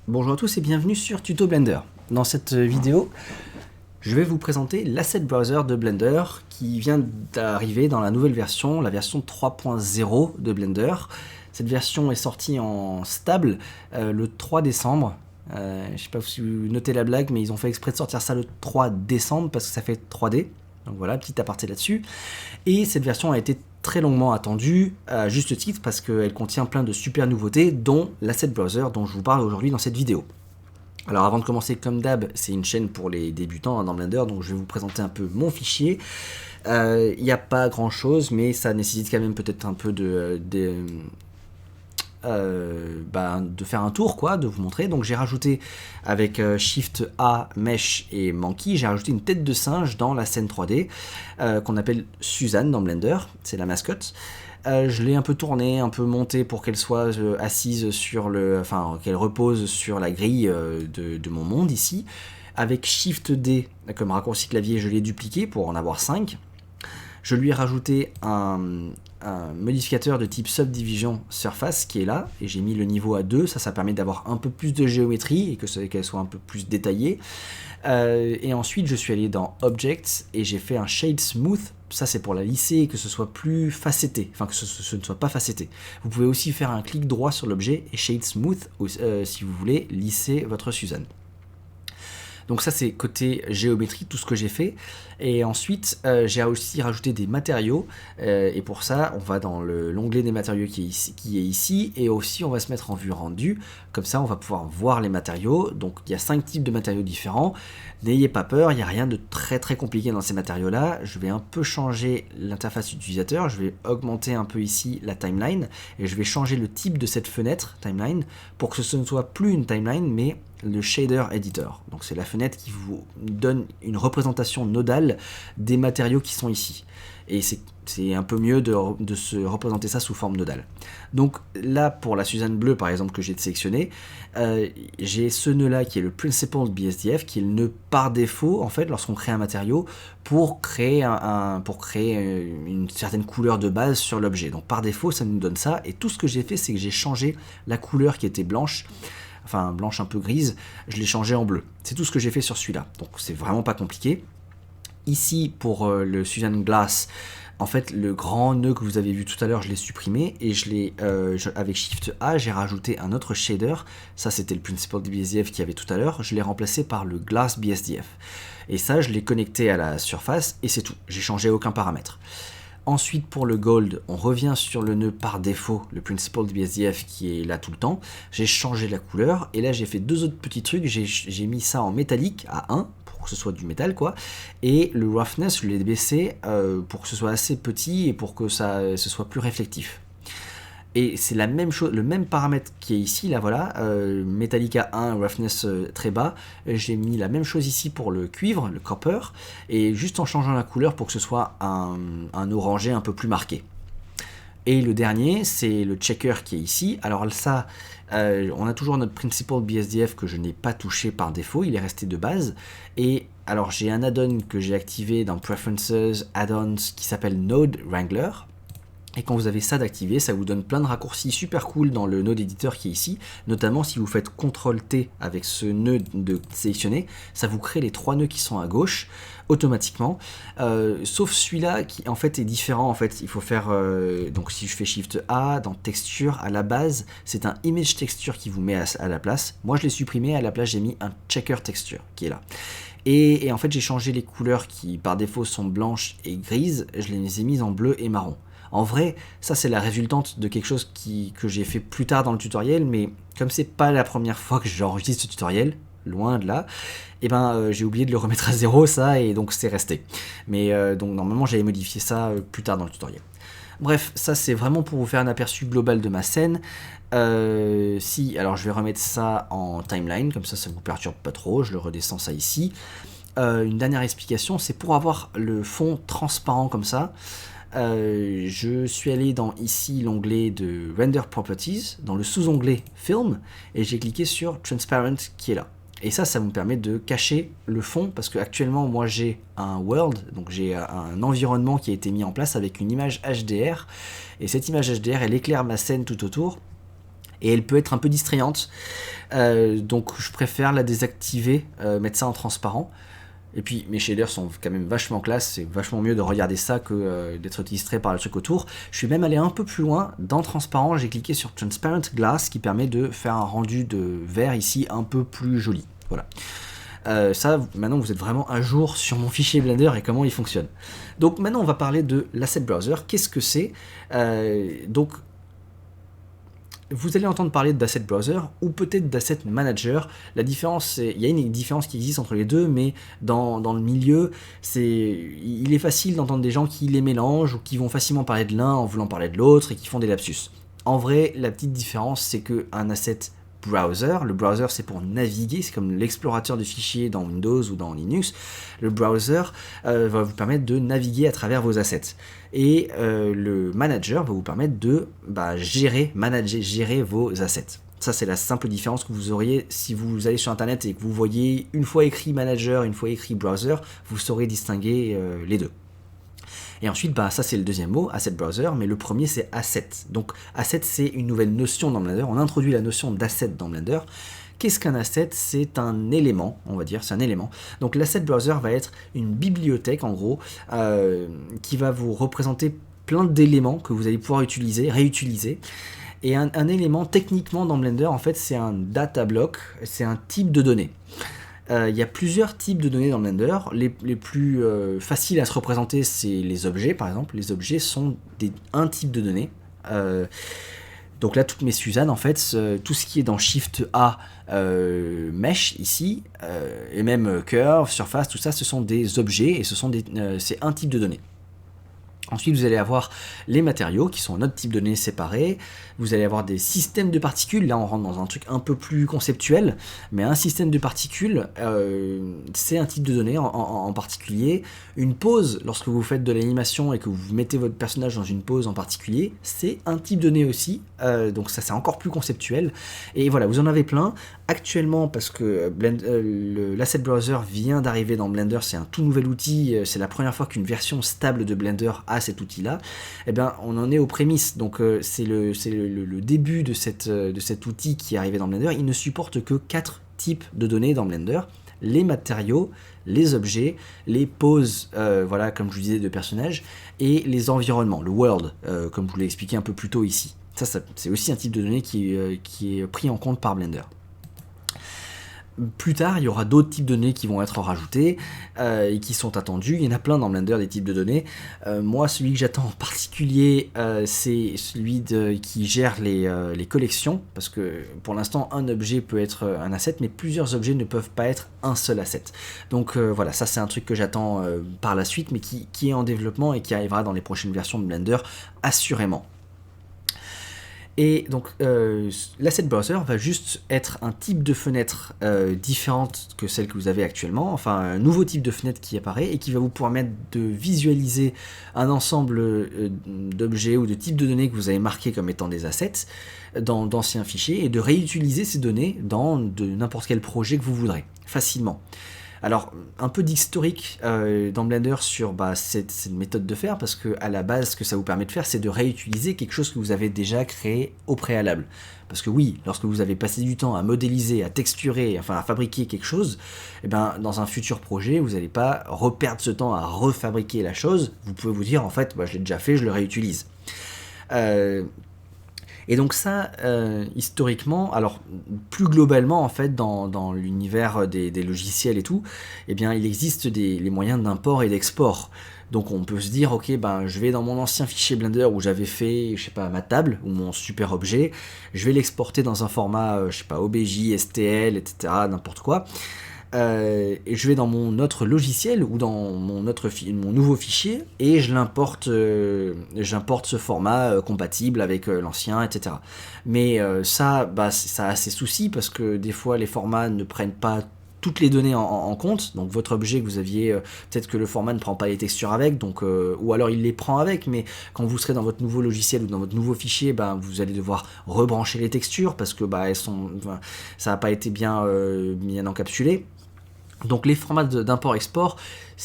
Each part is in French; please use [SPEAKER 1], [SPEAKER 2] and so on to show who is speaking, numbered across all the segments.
[SPEAKER 1] Bonjour à tous et bienvenue sur Tuto Blender. Dans cette vidéo, je vais vous présenter l'Asset Browser de Blender qui vient d'arriver dans la nouvelle version, la version 3.0 de Blender. Cette version est sortie en stable le 3 décembre. Je ne sais pas si vous notez la blague, mais ils ont fait exprès de sortir ça le 3 décembre parce que ça fait 3D. Donc voilà, petit aparté là-dessus. Et cette version a été très longuement attendue, à juste titre, parce qu'elle contient plein de super nouveautés, dont l'Asset Browser dont je vous parle aujourd'hui dans cette vidéo. Alors avant de commencer, comme d'hab, c'est une chaîne pour les débutants dans Blender, donc je vais vous présenter un peu mon fichier. Il n'y a pas grand chose, mais ça nécessite quand même peut-être un peu de faire un tour, quoi, de vous montrer. Donc j'ai rajouté avec Shift A, Mesh et Monkey, j'ai rajouté une tête de singe dans la scène 3D qu'on appelle Suzanne dans Blender, c'est la mascotte. Je l'ai un peu tournée, un peu montée pour qu'elle soit assise sur qu'elle repose sur la grille de mon monde ici. Avec Shift D comme raccourci clavier, je l'ai dupliqué pour en avoir 5. Je lui ai rajouté un modificateur de type Subdivision Surface qui est là, et j'ai mis le niveau à 2, ça permet d'avoir un peu plus de géométrie et qu'elle soit un peu plus détaillée. Et ensuite je suis allé dans Objects et j'ai fait un Shade Smooth, ça c'est pour la lisser et que ce soit plus facetté, enfin que ce ne soit pas facetté. Vous pouvez aussi faire un clic droit sur l'objet et Shade Smooth si vous voulez lisser votre Suzanne. Donc ça c'est côté géométrie, tout ce que j'ai fait. Et ensuite j'ai aussi rajouté des matériaux. Et pour ça on va dans l'onglet des matériaux qui est ici. Et aussi on va se mettre en vue rendue. Comme ça on va pouvoir voir les matériaux. Donc il y a 5 types de matériaux différents. N'ayez pas peur, il n'y a rien de très compliqué dans ces matériaux là. Je vais un peu changer l'interface utilisateur. Je vais augmenter un peu ici la timeline. Et je vais changer le type de cette fenêtre timeline pour que ce ne soit plus une timeline mais le shader editor. Donc c'est la fenêtre qui vous donne une représentation nodale des matériaux qui sont ici. Et c'est un peu mieux de se représenter ça sous forme nodale. Donc là, pour la Suzanne bleue par exemple que j'ai sélectionné, j'ai ce nœud là qui est le Principled BSDF, qui est le nœud par défaut en fait lorsqu'on crée un matériau pour créer une certaine couleur de base sur l'objet. Donc par défaut ça nous donne ça, et tout ce que j'ai fait c'est que j'ai changé la couleur qui était blanche, enfin blanche un peu grise, je l'ai changé en bleu. C'est tout ce que j'ai fait sur celui-là, donc c'est vraiment pas compliqué. Ici pour le Suzanne Glass, en fait le grand nœud que vous avez vu tout à l'heure je l'ai supprimé et avec Shift A j'ai rajouté un autre shader. Ça c'était le Principled BSDF qu'il y avait tout à l'heure, je l'ai remplacé par le Glass BSDF. Et ça je l'ai connecté à la surface et c'est tout, j'ai changé aucun paramètre. Ensuite pour le gold, on revient sur le nœud par défaut, le Principled BSDF qui est là tout le temps. J'ai changé la couleur et là j'ai fait deux autres petits trucs, j'ai mis ça en métallique à 1 pour que ce soit du métal quoi, et le roughness je l'ai baissé pour que ce soit assez petit et pour que ce soit plus réflectif. Et c'est la même chose, le même paramètre qui est ici, là voilà, métallique à 1, roughness très bas. J'ai mis la même chose ici pour le cuivre, le copper, et juste en changeant la couleur pour que ce soit un orangé un peu plus marqué. Et le dernier, c'est le checker qui est ici. Alors ça, on a toujours notre Principled BSDF que je n'ai pas touché par défaut, il est resté de base. Et alors j'ai un add-on que j'ai activé dans Preferences, Add-ons qui s'appelle Node Wrangler. Et quand vous avez ça d'activé, ça vous donne plein de raccourcis super cool dans le node éditeur qui est ici, notamment si vous faites CTRL-T avec ce nœud de sélectionné, ça vous crée les 3 nœuds qui sont à gauche automatiquement, sauf celui-là qui en fait est différent. En fait il faut faire, donc si je fais Shift A, dans texture, à la base c'est un image texture qui vous met à la place. Moi je l'ai supprimé, à la place j'ai mis un checker texture qui est là. Et en fait j'ai changé les couleurs qui par défaut sont blanches et grises, je les ai mises en bleu et marron. En vrai, ça c'est la résultante de quelque chose que j'ai fait plus tard dans le tutoriel, mais comme c'est pas la première fois que j'enregistre ce tutoriel, loin de là, et j'ai oublié de le remettre à zéro ça, et donc c'est resté. Mais donc normalement j'avais modifié ça plus tard dans le tutoriel. Bref, ça c'est vraiment pour vous faire un aperçu global de ma scène. Alors je vais remettre ça en timeline, comme ça vous perturbe pas trop, je le redescends ça ici. Une dernière explication, c'est pour avoir le fond transparent comme ça. Je suis allé dans ici l'onglet de Render Properties, dans le sous-onglet Film, et j'ai cliqué sur Transparent qui est là. Et ça me permet de cacher le fond, parce que actuellement moi j'ai un world, donc j'ai un environnement qui a été mis en place avec une image HDR, et cette image HDR elle éclaire ma scène tout autour, et elle peut être un peu distrayante. Donc je préfère la désactiver, mettre ça en transparent. Et puis mes shaders sont quand même vachement classe, c'est vachement mieux de regarder ça que d'être distrait par le truc autour. Je suis même allé un peu plus loin, dans transparent, j'ai cliqué sur Transparent Glass qui permet de faire un rendu de vert ici un peu plus joli. Voilà. Ça, maintenant vous êtes vraiment à jour sur mon fichier Blender et comment il fonctionne. Donc maintenant on va parler de l'Asset Browser. Qu'est-ce que c'est? Donc vous allez entendre parler d'Asset Browser ou peut-être d'Asset Manager. La différence, il y a une différence qui existe entre les deux, mais dans le milieu, il est facile d'entendre des gens qui les mélangent ou qui vont facilement parler de l'un en voulant parler de l'autre et qui font des lapsus. En vrai, la petite différence, c'est qu'un Asset Browser, le browser c'est pour naviguer, c'est comme l'explorateur de fichiers dans Windows ou dans Linux. Le browser va vous permettre de naviguer à travers vos assets. Et le manager va vous permettre de gérer vos assets. Ça, c'est la simple différence que vous auriez si vous allez sur Internet et que vous voyez une fois écrit manager, une fois écrit browser, vous saurez distinguer les deux. Et ensuite, ça c'est le deuxième mot, Asset Browser, mais le premier c'est Asset. Donc Asset c'est une nouvelle notion dans Blender, on introduit la notion d'asset dans Blender. Qu'est-ce qu'un asset? C'est un élément, on va dire, c'est un élément. Donc l'Asset Browser va être une bibliothèque en gros, qui va vous représenter plein d'éléments que vous allez pouvoir utiliser, réutiliser. Et un élément techniquement dans Blender, en fait c'est un data block, c'est un type de données. Il y a plusieurs types de données dans Blender. Les plus faciles à se représenter, c'est les objets, par exemple. Les objets sont un type de données. Donc là, toutes mes Suzanne, en fait, tout ce qui est dans Shift A, Mesh, ici, et même Curve, Surface, tout ça, ce sont des objets, et c'est un type de données. Ensuite, vous allez avoir les matériaux qui sont un autre type de données séparées. Vous allez avoir des systèmes de particules. Là, on rentre dans un truc un peu plus conceptuel. Mais un système de particules, c'est un type de données en particulier. Une pose, lorsque vous faites de l'animation et que vous mettez votre personnage dans une pose en particulier, c'est un type de données aussi. Donc ça, c'est encore plus conceptuel. Et voilà, vous en avez plein. Actuellement, parce que l'Asset Browser vient d'arriver dans Blender, c'est un tout nouvel outil. C'est la première fois qu'une version stable de Blender a cet outil-là, on en est aux prémices. Donc c'est le début de cet outil qui est arrivé dans Blender. Il ne supporte que 4 types de données dans Blender: les matériaux, les objets, les poses, comme je vous disais, de personnages, et les environnements, le world, comme je vous l'ai expliqué un peu plus tôt ici. Ça c'est aussi un type de données qui est pris en compte par Blender. Plus tard, il y aura d'autres types de données qui vont être rajoutés et qui sont attendus. Il y en a plein dans Blender, des types de données. Moi, celui que j'attends en particulier, c'est celui qui gère les collections, parce que pour l'instant, un objet peut être un asset, mais plusieurs objets ne peuvent pas être un seul asset. Donc voilà, ça c'est un truc que j'attends par la suite, mais qui est en développement et qui arrivera dans les prochaines versions de Blender, assurément. Et donc l'Asset Browser va juste être un type de fenêtre différente que celle que vous avez actuellement, enfin un nouveau type de fenêtre qui apparaît et qui va vous permettre de visualiser un ensemble d'objets ou de types de données que vous avez marqués comme étant des assets dans d'anciens fichiers et de réutiliser ces données dans n'importe quel projet que vous voudrez, facilement. Alors, un peu d'historique dans Blender sur cette méthode de faire, parce que à la base, ce que ça vous permet de faire, c'est de réutiliser quelque chose que vous avez déjà créé au préalable. Parce que oui, lorsque vous avez passé du temps à modéliser, à texturer, enfin à fabriquer quelque chose, dans un futur projet, vous n'allez pas reperdre ce temps à refabriquer la chose. Vous pouvez vous dire, en fait, je l'ai déjà fait, je le réutilise. Et donc ça, historiquement, alors plus globalement en fait dans l'univers des logiciels et tout, il existe les moyens d'import et d'export. Donc on peut se dire, ok, je vais dans mon ancien fichier Blender où j'avais fait, je sais pas, ma table ou mon super objet, je vais l'exporter dans un format, je sais pas, OBJ, STL, etc., n'importe quoi. Et je vais dans mon autre logiciel ou dans mon nouveau fichier et j'importe ce format compatible avec l'ancien, etc. Mais ça a ses soucis parce que des fois les formats ne prennent pas toutes les données en compte. Donc votre objet que vous aviez, peut-être que le format ne prend pas les textures avec, donc ou alors il les prend avec, mais quand vous serez dans votre nouveau logiciel ou dans votre nouveau fichier, vous allez devoir rebrancher les textures parce que ça n'a pas été bien encapsulé. Donc les formats d'import-export,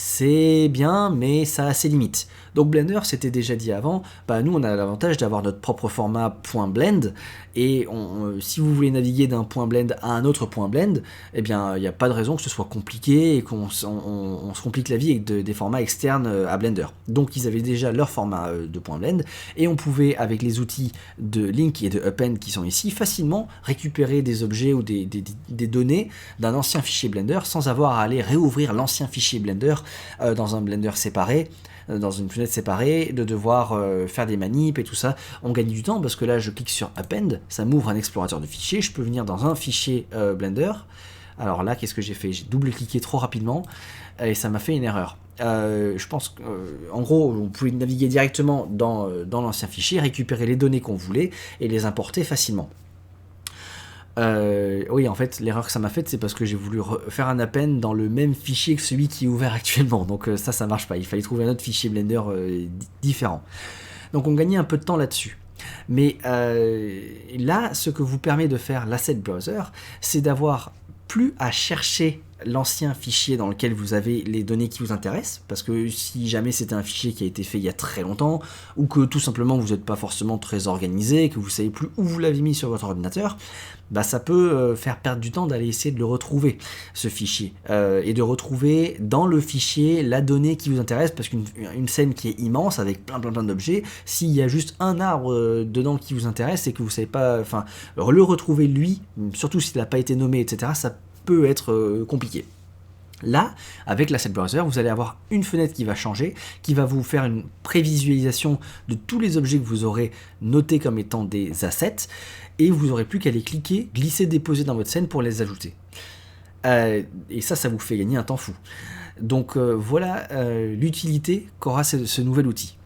[SPEAKER 1] c'est bien, mais ça a ses limites. Donc Blender, c'était déjà dit avant, nous on a l'avantage d'avoir notre propre format .blend, et si vous voulez naviguer d'un point blend à un autre point blend, eh bien il n'y a pas de raison que ce soit compliqué et qu'on se complique la vie avec des formats externes à Blender. Donc ils avaient déjà leur format de point blend, et on pouvait, avec les outils de Link et de Append qui sont ici, facilement récupérer des objets ou des données d'un ancien fichier Blender sans avoir à aller réouvrir l'ancien fichier Blender dans un Blender séparé, dans une fenêtre séparée, de devoir faire des manips et tout ça. On gagne du temps parce que là je clique sur Append, ça m'ouvre un explorateur de fichiers, je peux venir dans un fichier Blender. Alors là, qu'est-ce que j'ai fait? J'ai double-cliqué trop rapidement et ça m'a fait une erreur. Je pense qu'en gros, vous pouvez naviguer directement dans l'ancien fichier, récupérer les données qu'on voulait et les importer facilement. Oui, en fait, l'erreur que ça m'a faite, c'est parce que j'ai voulu faire un append dans le même fichier que celui qui est ouvert actuellement. Donc ça marche pas. Il fallait trouver un autre fichier Blender différent. Donc on gagnait un peu de temps là-dessus. Mais là, ce que vous permet de faire l'Asset Browser, c'est d'avoir plus à chercher l'ancien fichier dans lequel vous avez les données qui vous intéressent, parce que si jamais c'était un fichier qui a été fait il y a très longtemps, ou que tout simplement vous n'êtes pas forcément très organisé, que vous ne savez plus où vous l'avez mis sur votre ordinateur, ça peut faire perdre du temps d'aller essayer de le retrouver, ce fichier, et de retrouver dans le fichier la donnée qui vous intéresse, parce qu'une scène qui est immense, avec plein d'objets, s'il y a juste un arbre dedans qui vous intéresse, et que vous ne savez pas, le retrouver lui, surtout s'il n'a pas été nommé, etc., ça peut être compliqué. Là, avec l'Asset Browser, vous allez avoir une fenêtre qui va changer, qui va vous faire une prévisualisation de tous les objets que vous aurez notés comme étant des assets, et vous n'aurez plus qu'à les cliquer, glisser, déposer dans votre scène pour les ajouter. Et ça vous fait gagner un temps fou. Donc voilà l'utilité qu'aura ce nouvel outil.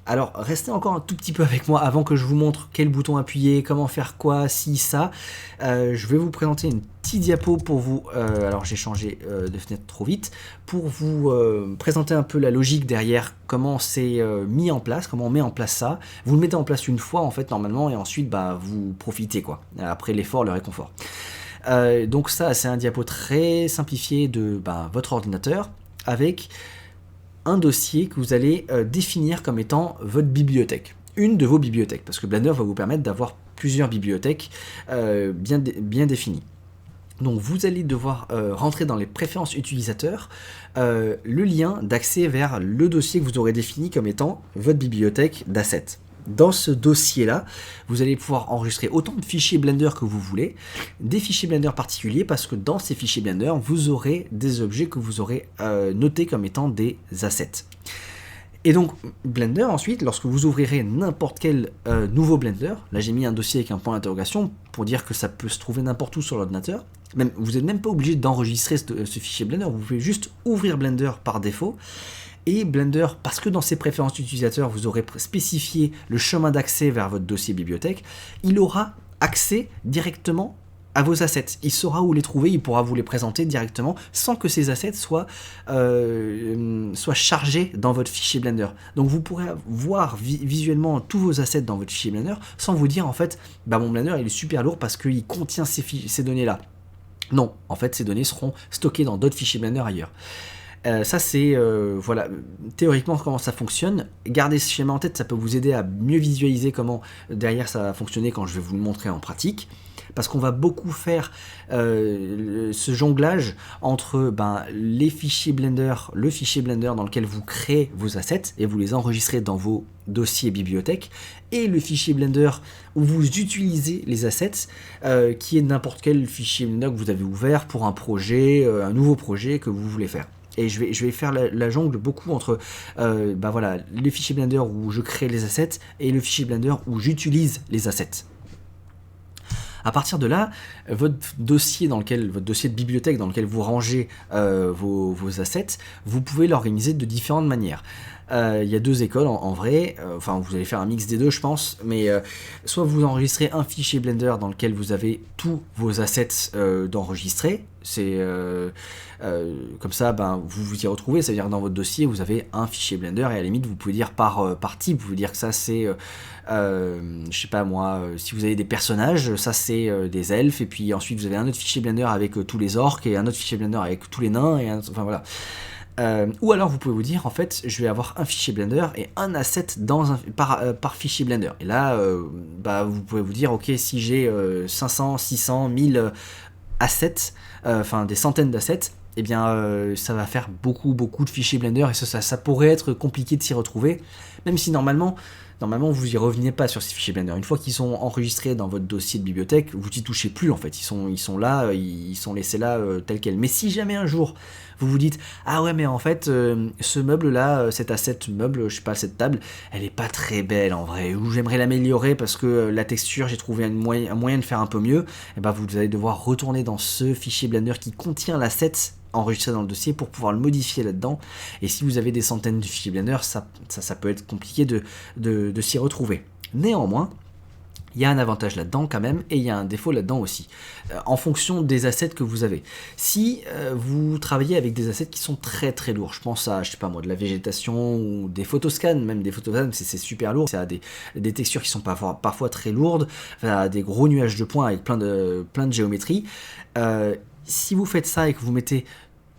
[SPEAKER 1] Alors, restez encore un tout petit peu avec moi avant que je vous montre quel bouton appuyer, comment faire quoi, si, ça. Je vais vous présenter une petite diapo pour vous... alors, j'ai changé de fenêtre trop vite. Pour vous présenter un peu la logique derrière, comment c'est mis en place, comment on met en place ça. Vous le mettez en place une fois, en fait, normalement, et ensuite, vous profitez, quoi. Après l'effort, le réconfort. Donc ça, c'est un diapo très simplifié de votre ordinateur, avec un dossier que vous allez définir comme étant votre bibliothèque, une de vos bibliothèques, parce que Blender va vous permettre d'avoir plusieurs bibliothèques bien définies. Donc vous allez devoir rentrer dans les préférences utilisateurs le lien d'accès vers le dossier que vous aurez défini comme étant votre bibliothèque d'assets. Dans ce dossier-là, vous allez pouvoir enregistrer autant de fichiers Blender que vous voulez, des fichiers Blender particuliers, parce que dans ces fichiers Blender, vous aurez des objets que vous aurez notés comme étant des assets. Et donc, Blender, ensuite, lorsque vous ouvrirez n'importe quel nouveau Blender, là j'ai mis un dossier avec un point d'interrogation pour dire que ça peut se trouver n'importe où sur l'ordinateur, vous n'êtes même pas obligé d'enregistrer ce fichier Blender, vous pouvez juste ouvrir Blender par défaut. Et Blender, parce que dans ses préférences utilisateurs, vous aurez spécifié le chemin d'accès vers votre dossier bibliothèque, il aura accès directement à vos assets. Il saura où les trouver, il pourra vous les présenter directement sans que ces assets soient chargés dans votre fichier Blender. Donc vous pourrez voir visuellement tous vos assets dans votre fichier Blender sans vous dire en fait, mon Blender il est super lourd parce qu'il contient ces données-là. Non, en fait ces données seront stockées dans d'autres fichiers Blender ailleurs. Ça c'est voilà théoriquement comment ça fonctionne. Gardez ce schéma en tête, ça peut vous aider à mieux visualiser comment derrière ça va fonctionner quand je vais vous le montrer en pratique, parce qu'on va beaucoup faire ce jonglage entre les fichiers Blender, le fichier Blender dans lequel vous créez vos assets et vous les enregistrez dans vos dossiers bibliothèques, et le fichier Blender où vous utilisez les assets, qui est n'importe quel fichier Blender que vous avez ouvert pour un projet, un nouveau projet que vous voulez faire. Et je vais faire la jongle beaucoup entre voilà, le fichier Blender où je crée les assets et le fichier Blender où j'utilise les assets. À partir de là, votre dossier de bibliothèque dans lequel vous rangez vos assets, vous pouvez l'organiser de différentes manières. Il y a deux écoles en vrai, vous allez faire un mix des deux je pense, mais soit vous enregistrez un fichier Blender dans lequel vous avez tous vos assets d'enregistrer, c'est comme ça vous vous y retrouvez, ça veut dire que dans votre dossier vous avez un fichier Blender et à la limite vous pouvez dire par type, vous pouvez dire que ça c'est je sais pas moi, si vous avez des personnages, ça c'est des elfes, et puis ensuite vous avez un autre fichier Blender avec tous les orques et un autre fichier Blender avec tous les nains, et enfin voilà. Ou alors vous pouvez vous dire, en fait, je vais avoir un fichier Blender et un asset par fichier Blender. Et là, vous pouvez vous dire, ok, si j'ai 500, 600, 1000 assets, enfin des centaines d'assets, eh bien ça va faire beaucoup de fichiers Blender et ça pourrait être compliqué de s'y retrouver, même si normalement vous y revenez pas sur ces fichiers Blender. Une fois qu'ils sont enregistrés dans votre dossier de bibliothèque, vous n'y touchez plus en fait, ils sont là, ils sont laissés là tels quels. Mais si jamais un jour vous vous dites, ah ouais mais en fait ce meuble là, cet asset meuble, je sais pas, cette table, elle est pas très belle en vrai, ou j'aimerais l'améliorer parce que la texture, j'ai trouvé un moyen de faire un peu mieux, et ben vous allez devoir retourner dans ce fichier Blender qui contient l'asset enregistré dans le dossier pour pouvoir le modifier là-dedans. Et si vous avez des centaines de fichiers Blender, ça peut être compliqué de s'y retrouver. Néanmoins, il y a un avantage là-dedans quand même, et il y a un défaut là-dedans aussi, en fonction des assets que vous avez. Si vous travaillez avec des assets qui sont très très lourds, je pense à, je sais pas moi, de la végétation ou des photoscans, même des photoscans, c'est super lourd, c'est à des textures qui sont parfois très lourdes, à des gros nuages de points avec plein de géométrie. Si vous faites ça et que vous mettez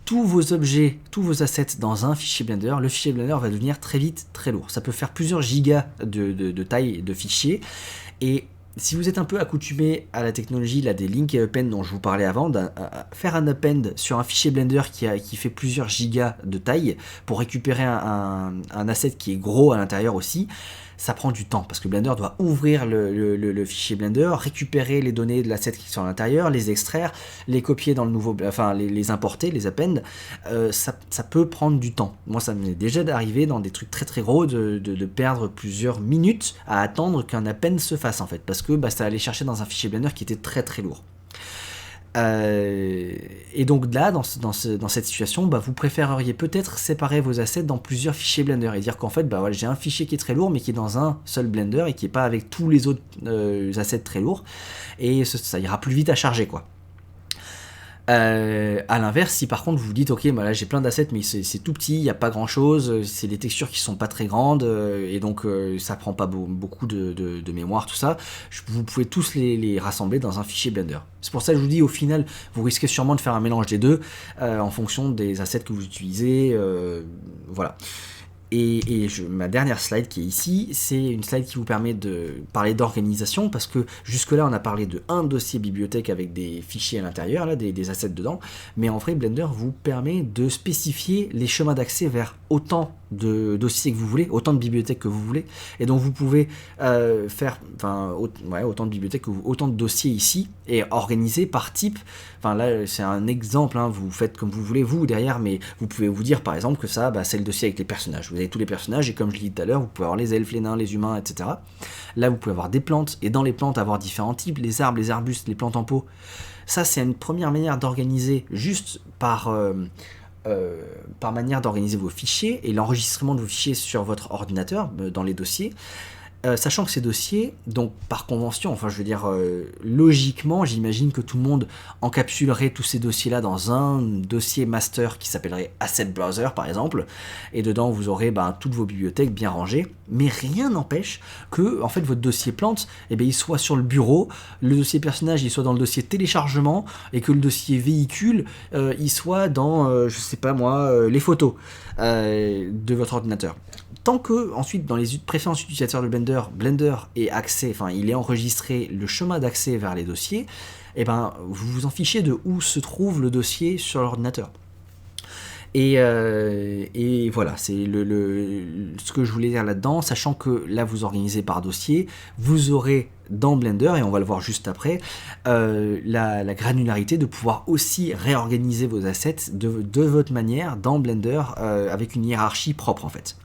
[SPEAKER 1] tous vos objets, tous vos assets dans un fichier Blender, le fichier Blender va devenir très vite très lourd. Ça peut faire plusieurs gigas de taille de fichiers. Et si vous êtes un peu accoutumé à la technologie là, des link et append dont je vous parlais avant, faire un append sur un fichier Blender qui fait plusieurs gigas de taille pour récupérer un asset qui est gros à l'intérieur aussi, ça prend du temps parce que Blender doit ouvrir le fichier Blender, récupérer les données de l'asset qui sont à l'intérieur, les extraire, les copier dans le nouveau, enfin les importer, les append. Ça peut prendre du temps. Moi, ça m'est déjà arrivé dans des trucs très très gros de perdre plusieurs minutes à attendre qu'un append se fasse en fait, parce que ça allait chercher dans un fichier Blender qui était très très lourd. Et donc là, dans cette situation, vous préféreriez peut-être séparer vos assets dans plusieurs fichiers Blender et dire qu'en fait, j'ai un fichier qui est très lourd mais qui est dans un seul Blender et qui n'est pas avec tous les autres assets très lourds, et ça ira plus vite à charger quoi. À l'inverse, si par contre vous vous dites ok, là j'ai plein d'assets mais c'est tout petit, il n'y a pas grand chose, c'est des textures qui sont pas très grandes et donc ça prend pas beaucoup de mémoire, tout ça, vous pouvez tous les rassembler dans un fichier Blender. C'est pour ça que je vous dis, au final vous risquez sûrement de faire un mélange des deux en fonction des assets que vous utilisez, voilà. Et ma dernière slide qui est ici, c'est une slide qui vous permet de parler d'organisation, parce que jusque-là on a parlé de un dossier bibliothèque avec des fichiers à l'intérieur, là, des assets dedans, mais en vrai Blender vous permet de spécifier les chemins d'accès vers autant de dossiers que vous voulez, autant de bibliothèques que vous voulez, et donc vous pouvez faire autant de bibliothèques, autant de dossiers ici, et organiser par type. Enfin là c'est un exemple, vous faites comme vous voulez vous derrière, mais vous pouvez vous dire par exemple que ça c'est le dossier avec les personnages. Vous avez tous les personnages et comme je l'ai dit tout à l'heure, vous pouvez avoir les elfes, les nains, les humains, etc. Là vous pouvez avoir des plantes, et dans les plantes avoir différents types, les arbres, les arbustes, les plantes en pot. Ça c'est une première manière d'organiser, juste par manière d'organiser vos fichiers et l'enregistrement de vos fichiers sur votre ordinateur dans les dossiers. Sachant que ces dossiers, donc par convention, logiquement, j'imagine que tout le monde encapsulerait tous ces dossiers-là dans un dossier master qui s'appellerait Asset Browser par exemple, et dedans vous aurez toutes vos bibliothèques bien rangées, mais rien n'empêche que en fait votre dossier plante, il soit sur le bureau, le dossier personnage il soit dans le dossier téléchargement, et que le dossier véhicule il soit dans, les photos de votre ordinateur. Tant que, ensuite, dans les préférences utilisateurs de Blender est accès, il est enregistré le chemin d'accès vers les dossiers, vous vous en fichez de où se trouve le dossier sur l'ordinateur. Et voilà, c'est ce que je voulais dire là-dedans, sachant que là vous organisez par dossier, vous aurez dans Blender, et on va le voir juste après, la granularité de pouvoir aussi réorganiser vos assets de votre manière dans Blender avec une hiérarchie propre en fait.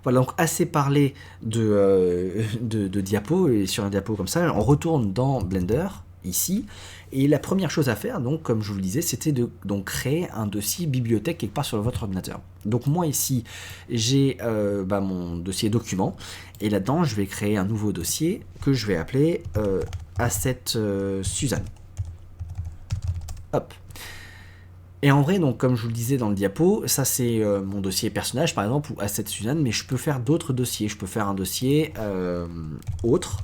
[SPEAKER 1] Voilà, donc assez parlé de diapos, et sur un diapo comme ça, on retourne dans Blender, ici, et la première chose à faire, donc comme je vous le disais, c'était de créer un dossier bibliothèque quelque part sur votre ordinateur. Donc moi ici, j'ai mon dossier document, et là-dedans, je vais créer un nouveau dossier que je vais appeler Asset Suzanne. Hop. Et en vrai, donc comme je vous le disais dans le diapo, ça c'est mon dossier personnage par exemple, ou Asset Suzanne, mais je peux faire d'autres dossiers. Je peux faire un dossier autre,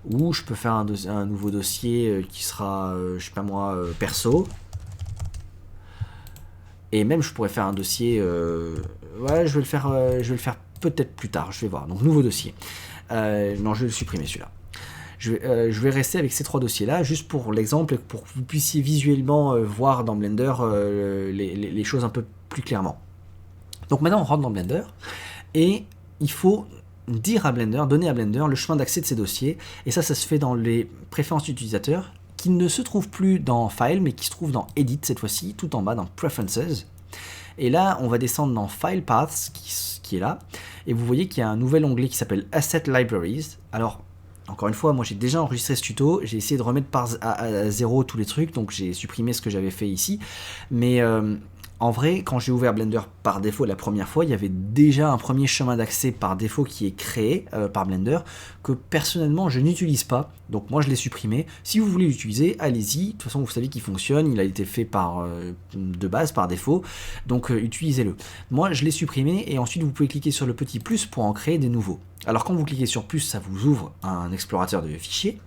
[SPEAKER 1] ou je peux faire un nouveau dossier qui sera, perso. Et même je pourrais faire un dossier, ouais, je vais le faire peut-être plus tard, je vais voir. Donc nouveau dossier. Non, je vais le supprimer celui-là. Je vais rester avec ces 3 dossiers-là, juste pour l'exemple, et pour que vous puissiez visuellement voir dans Blender les choses un peu plus clairement. Donc maintenant on rentre dans Blender, et il faut dire à Blender, donner à Blender le chemin d'accès de ces dossiers, et ça se fait dans les préférences d'utilisateur, qui ne se trouve plus dans File, mais qui se trouve dans Edit cette fois-ci, tout en bas dans Preferences. Et là, on va descendre dans File Paths, qui est là, et vous voyez qu'il y a un nouvel onglet qui s'appelle Asset Libraries. Alors, encore une fois, moi j'ai déjà enregistré ce tuto, j'ai essayé de remettre à zéro tous les trucs, donc j'ai supprimé ce que j'avais fait ici, mais en vrai, quand j'ai ouvert Blender par défaut la première fois, il y avait déjà un premier chemin d'accès par défaut qui est créé par Blender, que personnellement je n'utilise pas, donc moi je l'ai supprimé. Si vous voulez l'utiliser, allez-y, de toute façon vous savez qu'il fonctionne, il a été fait de base par défaut, donc utilisez-le. Moi je l'ai supprimé, et ensuite vous pouvez cliquer sur le petit plus pour en créer des nouveaux. Alors quand vous cliquez sur plus, ça vous ouvre un explorateur de fichiers,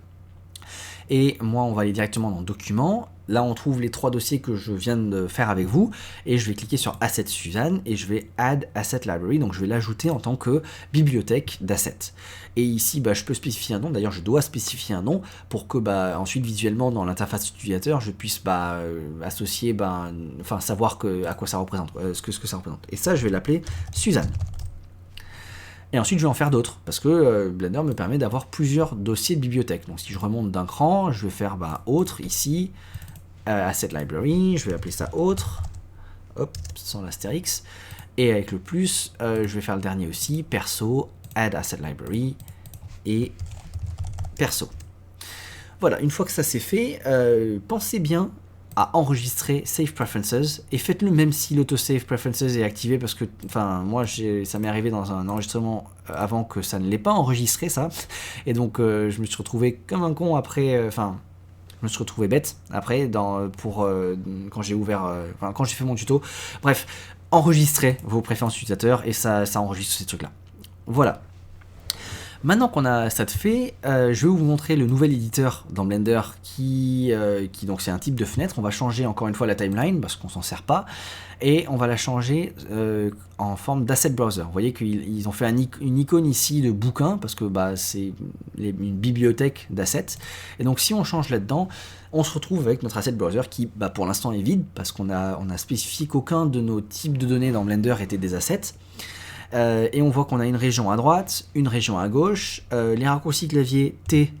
[SPEAKER 1] et moi on va aller directement dans Documents. Là on trouve les 3 dossiers que je viens de faire avec vous, et je vais cliquer sur Asset Suzanne, et je vais Add Asset Library, donc je vais l'ajouter en tant que bibliothèque d'assets. Et ici je peux spécifier un nom, d'ailleurs je dois spécifier un nom, pour que ensuite visuellement dans l'interface utilisateur je puisse associer, enfin savoir à quoi ça représente, ce que ça représente. Et ça je vais l'appeler Suzanne. Et ensuite, je vais en faire d'autres, parce que Blender me permet d'avoir plusieurs dossiers de bibliothèque. Donc si je remonte d'un cran, je vais faire autre, ici, Asset Library, je vais appeler ça autre, hop, sans l'astérix, et avec le plus, je vais faire le dernier aussi, perso, Add Asset Library, et perso. Voilà, une fois que ça c'est fait, pensez bien à enregistrer Save Preferences, et faites-le même si l'Autosave Preferences est activé, parce que moi ça m'est arrivé dans un enregistrement avant que ça ne l'ait pas enregistré, ça, et donc je me suis retrouvé comme un con après, je me suis retrouvé bête après quand j'ai ouvert, quand j'ai fait mon tuto. Bref, enregistrez vos préférences utilisateurs, et ça enregistre ces trucs là. Voilà. Maintenant qu'on a ça de fait, je vais vous montrer le nouvel éditeur dans Blender qui donc c'est un type de fenêtre. On va changer encore une fois la timeline parce qu'on s'en sert pas, et on va la changer en forme d'asset browser. Vous voyez qu'ils ont fait une icône ici de bouquin parce que c'est une bibliothèque d'assets, et donc si on change là-dedans, on se retrouve avec notre asset browser qui pour l'instant est vide parce qu'on a spécifié qu'aucun de nos types de données dans Blender étaient des assets. Et on voit qu'on a une région à droite, une région à gauche. Les raccourcis clavier T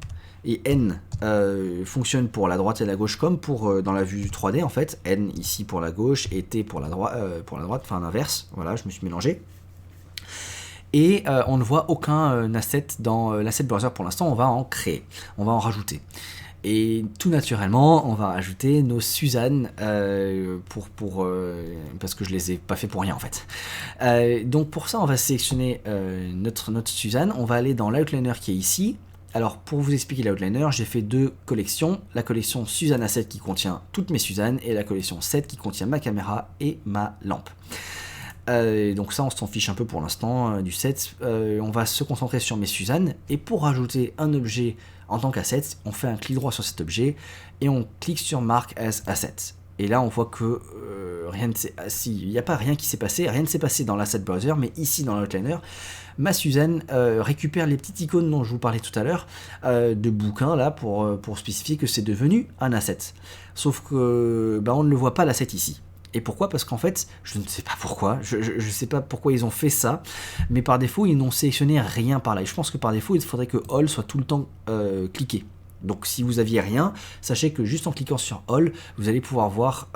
[SPEAKER 1] et N fonctionnent pour la droite et la gauche comme dans la vue 3D en fait. N ici pour la gauche et T pour la droite, enfin l'inverse. Voilà, je me suis mélangé. Et on ne voit aucun asset dans l'asset browser pour l'instant. On va en créer, on va en rajouter. Et tout naturellement, on va ajouter nos Suzanne parce que je les ai pas fait pour rien en fait. Donc pour ça, on va sélectionner notre Suzanne. On va aller dans l'outliner qui est ici. Alors pour vous expliquer l'outliner, j'ai fait 2 collections. La collection Suzanne Asset qui contient toutes mes Suzanne, et la collection 7 qui contient ma caméra et ma lampe. Donc ça on s'en fiche un peu pour l'instant du set. On va se concentrer sur mes Suzanne, et pour rajouter un objet en tant qu'asset, on fait un clic droit sur cet objet et on clique sur Mark as Asset. Et là on voit que il n'y a pas rien qui s'est passé, rien ne s'est passé dans l'asset browser, mais ici dans l'outliner, ma Suzanne récupère les petites icônes dont je vous parlais tout à l'heure, de bouquins là pour spécifier que c'est devenu un asset. Sauf que on ne le voit pas l'asset ici. Et pourquoi? Parce qu'en fait, je ne sais pas pourquoi, je sais pas pourquoi ils ont fait ça, mais par défaut, ils n'ont sélectionné rien par là. Et je pense que par défaut, il faudrait que All soit tout le temps cliqué. Donc si vous aviez rien, sachez que juste en cliquant sur All, vous allez pouvoir voir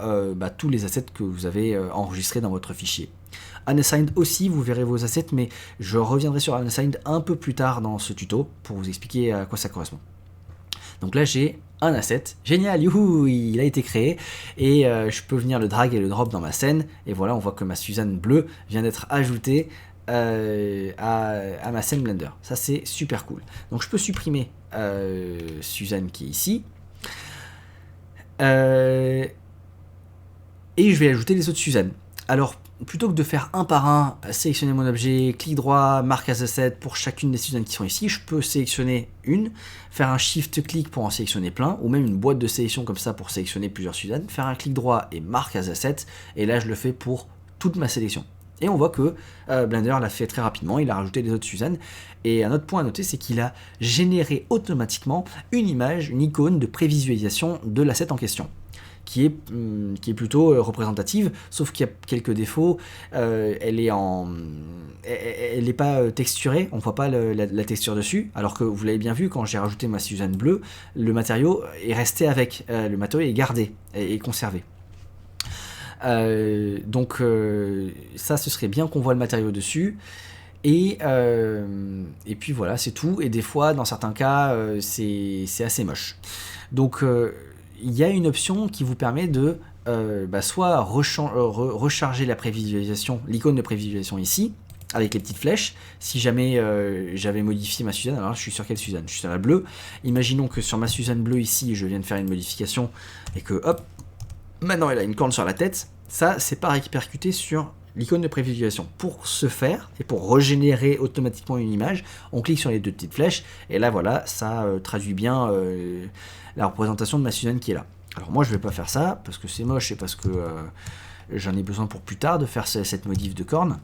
[SPEAKER 1] tous les assets que vous avez enregistrés dans votre fichier. Unassigned aussi, vous verrez vos assets, mais je reviendrai sur Unassigned un peu plus tard dans ce tuto pour vous expliquer à quoi ça correspond. Donc là j'ai un asset, génial, youhou, il a été créé, et je peux venir le drag et le drop dans ma scène, et voilà, on voit que ma Suzanne bleue vient d'être ajoutée à ma scène Blender. Ça c'est super cool. Donc je peux supprimer Suzanne qui est ici, et je vais ajouter les autres Suzanne. Alors plutôt que de faire un par un, sélectionner mon objet, clic droit, marque as asset pour chacune des Suzanne qui sont ici, je peux sélectionner une, faire un shift-clic pour en sélectionner plein, ou même une boîte de sélection comme ça pour sélectionner plusieurs Suzanne, faire un clic droit et marque as asset, et là je le fais pour toute ma sélection. Et on voit que Blender l'a fait très rapidement, il a rajouté les autres Suzanne, et un autre point à noter, c'est qu'il a généré automatiquement une image, une icône de prévisualisation de l'asset en question. Qui est plutôt représentative, sauf qu'il y a quelques défauts. Elle est pas texturée, on voit pas la texture dessus, alors que vous l'avez bien vu quand j'ai rajouté ma Suzanne bleue, le matériau est resté avec, le matériau est gardé et conservé. Donc ça, ce serait bien qu'on voit le matériau dessus. Et puis voilà, c'est tout. Et des fois, dans certains cas, c'est assez moche. Donc il y a une option qui vous permet de soit recharger la prévisualisation, l'icône de prévisualisation ici, avec les petites flèches. Si jamais j'avais modifié ma Suzanne, alors là, je suis sur quelle Suzanne? Je suis sur la bleue. Imaginons que sur ma Suzanne bleue ici, je viens de faire une modification et que hop, maintenant elle a une corne sur la tête. Ça, c'est pas répercuté sur l'icône de prévisualisation. Pour ce faire, et pour régénérer automatiquement une image, on clique sur les deux petites flèches, et là voilà, ça traduit bien la représentation de ma Suzanne qui est là. Alors moi je vais pas faire ça, parce que c'est moche, et parce que j'en ai besoin pour plus tard de faire cette modif de corne.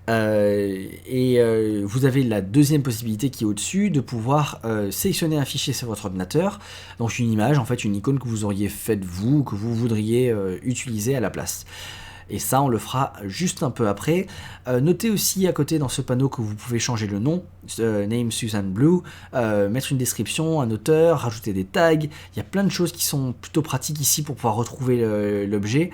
[SPEAKER 1] Vous avez la deuxième possibilité qui est au-dessus, de pouvoir sélectionner un fichier sur votre ordinateur, donc une image, en fait une icône que vous auriez faite vous, que vous voudriez utiliser à la place. Et ça, on le fera juste un peu après. Notez aussi à côté dans ce panneau que vous pouvez changer le nom, name Suzanne Blue, mettre une description, un auteur, rajouter des tags. Il y a plein de choses qui sont plutôt pratiques ici pour pouvoir retrouver l'objet.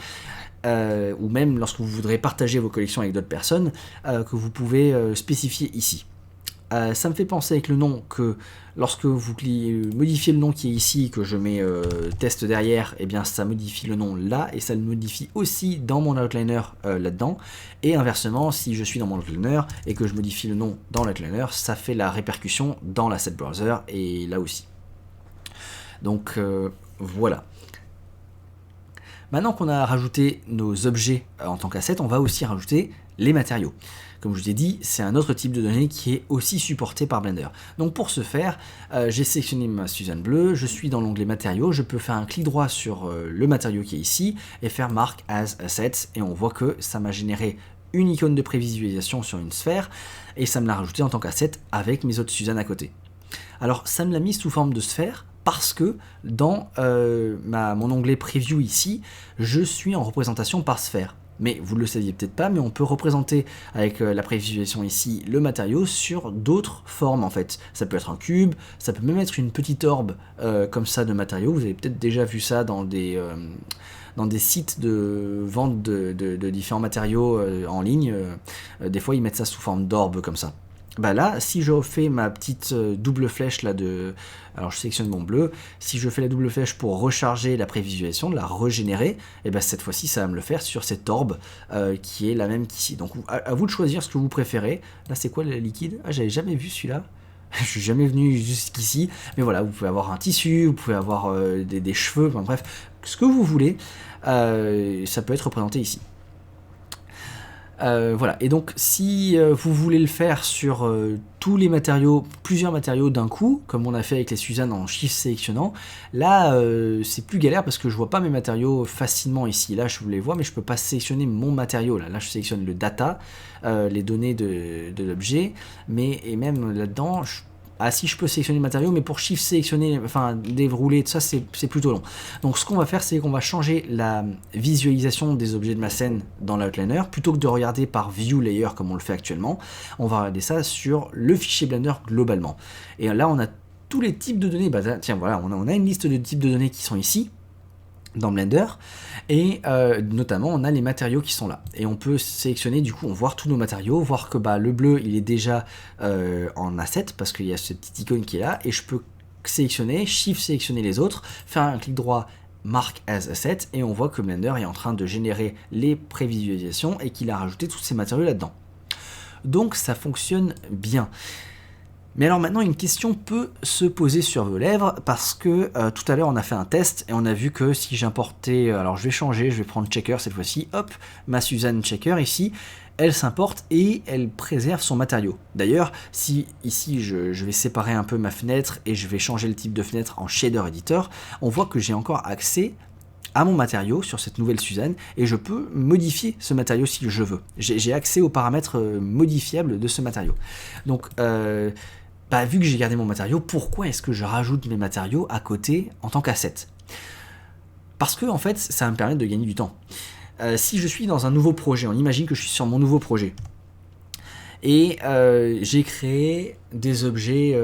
[SPEAKER 1] Ou même lorsque vous voudrez partager vos collections avec d'autres personnes, que vous pouvez spécifier ici. Ça me fait penser avec le nom que lorsque vous modifiez le nom qui est ici, que je mets test derrière, et bien ça modifie le nom là, et ça le modifie aussi dans mon outliner là-dedans. Et inversement, si je suis dans mon outliner et que je modifie le nom dans l'outliner, ça fait la répercussion dans l'asset browser et là aussi. Donc voilà. Maintenant qu'on a rajouté nos objets en tant qu'asset, on va aussi rajouter les matériaux. Comme je vous ai dit, c'est un autre type de données qui est aussi supporté par Blender. Donc pour ce faire, j'ai sélectionné ma Suzanne bleue, je suis dans l'onglet matériaux, je peux faire un clic droit sur le matériau qui est ici et faire Mark as Asset, et on voit que ça m'a généré une icône de prévisualisation sur une sphère et ça me l'a rajouté en tant qu'asset avec mes autres Suzanne à côté. Alors ça me l'a mis sous forme de sphère parce que dans mon onglet Preview ici, je suis en représentation par sphère. Mais vous ne le saviez peut-être pas, mais on peut représenter avec la prévisualisation ici le matériau sur d'autres formes en fait. Ça peut être un cube, ça peut même être une petite orbe comme ça de matériaux. Vous avez peut-être déjà vu ça dans des sites de vente de différents matériaux en ligne. Des fois ils mettent ça sous forme d'orbe comme ça. Bah là, si je fais ma petite double flèche là alors je sélectionne mon bleu, si je fais la double flèche pour recharger la prévisualisation, de la régénérer, et ben cette fois-ci ça va me le faire sur cette orbe qui est la même qu'ici. Donc à vous de choisir ce que vous préférez. Là c'est quoi le liquide? Ah, j'avais jamais vu celui-là. Je suis jamais venu jusqu'ici, mais voilà, vous pouvez avoir un tissu, vous pouvez avoir des cheveux, enfin, bref, ce que vous voulez, ça peut être représenté ici. Voilà, et donc si vous voulez le faire sur tous les matériaux, plusieurs matériaux d'un coup, comme on a fait avec les Suzanne en shift sélectionnant, là c'est plus galère parce que je vois pas mes matériaux facilement ici. Là je les vois, mais je peux pas sélectionner mon matériau. Là je sélectionne le data, les données de l'objet, et même là-dedans, si je peux sélectionner le matériau, mais pour shift sélectionner, enfin dérouler, tout ça c'est plutôt long. Donc ce qu'on va faire, c'est qu'on va changer la visualisation des objets de ma scène dans l'outliner, plutôt que de regarder par view layer comme on le fait actuellement, on va regarder ça sur le fichier Blender globalement. Et là on a tous les types de données, tiens voilà, on a une liste de types de données qui sont ici, dans Blender, et notamment on a les matériaux qui sont là, et on peut sélectionner, du coup on voit tous nos matériaux, voir que le bleu il est déjà en asset, parce qu'il y a cette petite icône qui est là, et je peux sélectionner, shift sélectionner les autres, faire un clic droit, mark as asset, et on voit que Blender est en train de générer les prévisualisations, et qu'il a rajouté tous ces matériaux là-dedans. Donc ça fonctionne bien. Mais alors maintenant, une question peut se poser sur vos lèvres, parce que tout à l'heure on a fait un test et on a vu que si j'importais, alors je vais changer, je vais prendre Checker cette fois-ci, hop, ma Suzanne Checker ici, elle s'importe et elle préserve son matériau. D'ailleurs, si ici je vais séparer un peu ma fenêtre et je vais changer le type de fenêtre en Shader Editor, on voit que j'ai encore accès à mon matériau sur cette nouvelle Suzanne et je peux modifier ce matériau si je veux. J'ai accès aux paramètres modifiables de ce matériau. Donc, vu que j'ai gardé mon matériau, pourquoi est-ce que je rajoute mes matériaux à côté en tant qu'asset? Parce que en fait, ça va me permettre de gagner du temps. Si je suis dans un nouveau projet, on imagine que je suis sur mon nouveau projet, et j'ai créé des objets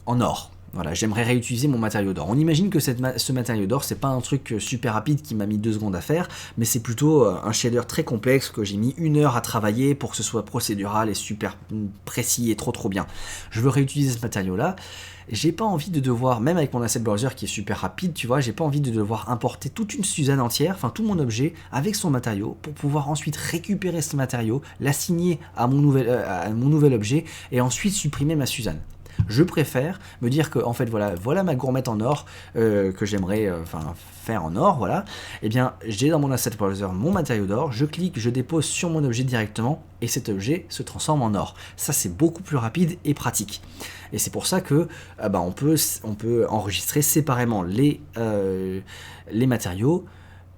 [SPEAKER 1] en or. Voilà, j'aimerais réutiliser mon matériau d'or. On imagine que ce matériau d'or, c'est pas un truc super rapide qui m'a mis 2 secondes à faire, mais c'est plutôt un shader très complexe que j'ai mis 1 heure à travailler pour que ce soit procédural et super précis et trop bien. Je veux réutiliser ce matériau-là. J'ai pas envie de devoir, même avec mon asset browser qui est super rapide, tu vois, j'ai pas envie de devoir importer toute une Suzanne entière, enfin tout mon objet avec son matériau pour pouvoir ensuite récupérer ce matériau, l'assigner à mon nouvel objet et ensuite supprimer ma Suzanne. Je préfère me dire que en fait voilà ma gourmette en or que j'aimerais faire en or, voilà. Et bien j'ai dans mon asset browser mon matériau d'or, je clique, je dépose sur mon objet directement et cet objet se transforme en or. Ça c'est beaucoup plus rapide et pratique. Et c'est pour ça que on peut enregistrer séparément les matériaux.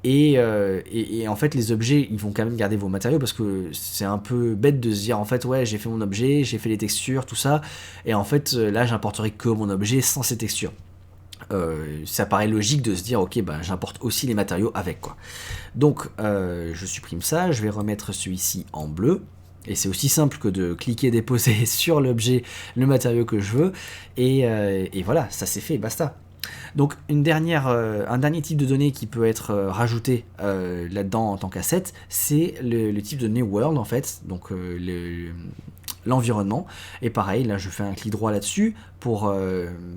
[SPEAKER 1] Et en fait les objets ils vont quand même garder vos matériaux, parce que c'est un peu bête de se dire en fait ouais j'ai fait mon objet, j'ai fait les textures, tout ça, et en fait là j'importerai que mon objet sans ces textures. Ça paraît logique de se dire ok j'importe aussi les matériaux avec quoi. Donc je supprime ça, je vais remettre celui-ci en bleu. Et c'est aussi simple que de cliquer déposer sur l'objet le matériau que je veux, et voilà, ça c'est fait, basta. Donc un dernier type de données qui peut être rajouté là-dedans en tant qu'asset, c'est le type de données world en fait, donc l'environnement. Et pareil, là je fais un clic droit là-dessus pour,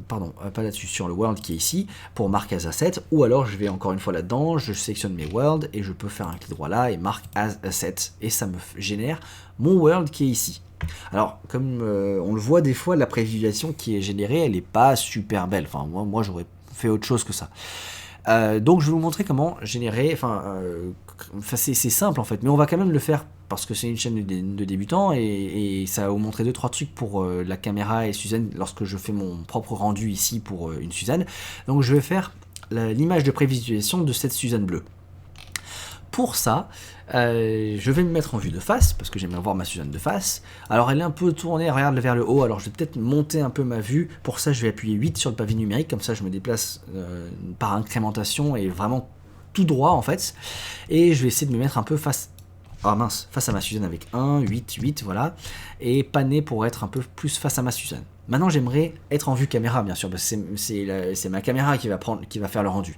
[SPEAKER 1] pas là-dessus, sur le world qui est ici, pour mark as asset, ou alors je vais encore une fois là-dedans, je sélectionne mes world et je peux faire un clic droit là et mark as asset, et ça me génère mon world qui est ici. Alors, comme on le voit des fois, la prévisualisation qui est générée, elle n'est pas super belle. Enfin, moi j'aurais fait autre chose que ça. Donc, je vais vous montrer comment générer. C'est simple en fait, mais on va quand même le faire parce que c'est une chaîne de débutants et ça va vous montrer 2-3 trucs pour la caméra et Suzanne lorsque je fais mon propre rendu ici pour une Suzanne. Donc, je vais faire l'image de prévisualisation de cette Suzanne bleue. Pour ça, je vais me mettre en vue de face, parce que j'aime bien voir ma Suzanne de face. Alors elle est un peu tournée, regarde vers le haut, alors je vais peut-être monter un peu ma vue. Pour ça, je vais appuyer 8 sur le pavé numérique, comme ça je me déplace par incrémentation et vraiment tout droit en fait. Et je vais essayer de me mettre un peu face à ma Suzanne avec 1, 8, 8, voilà. Et paner pour être un peu plus face à ma Suzanne. Maintenant, j'aimerais être en vue caméra, bien sûr, parce que c'est ma caméra qui va faire le rendu.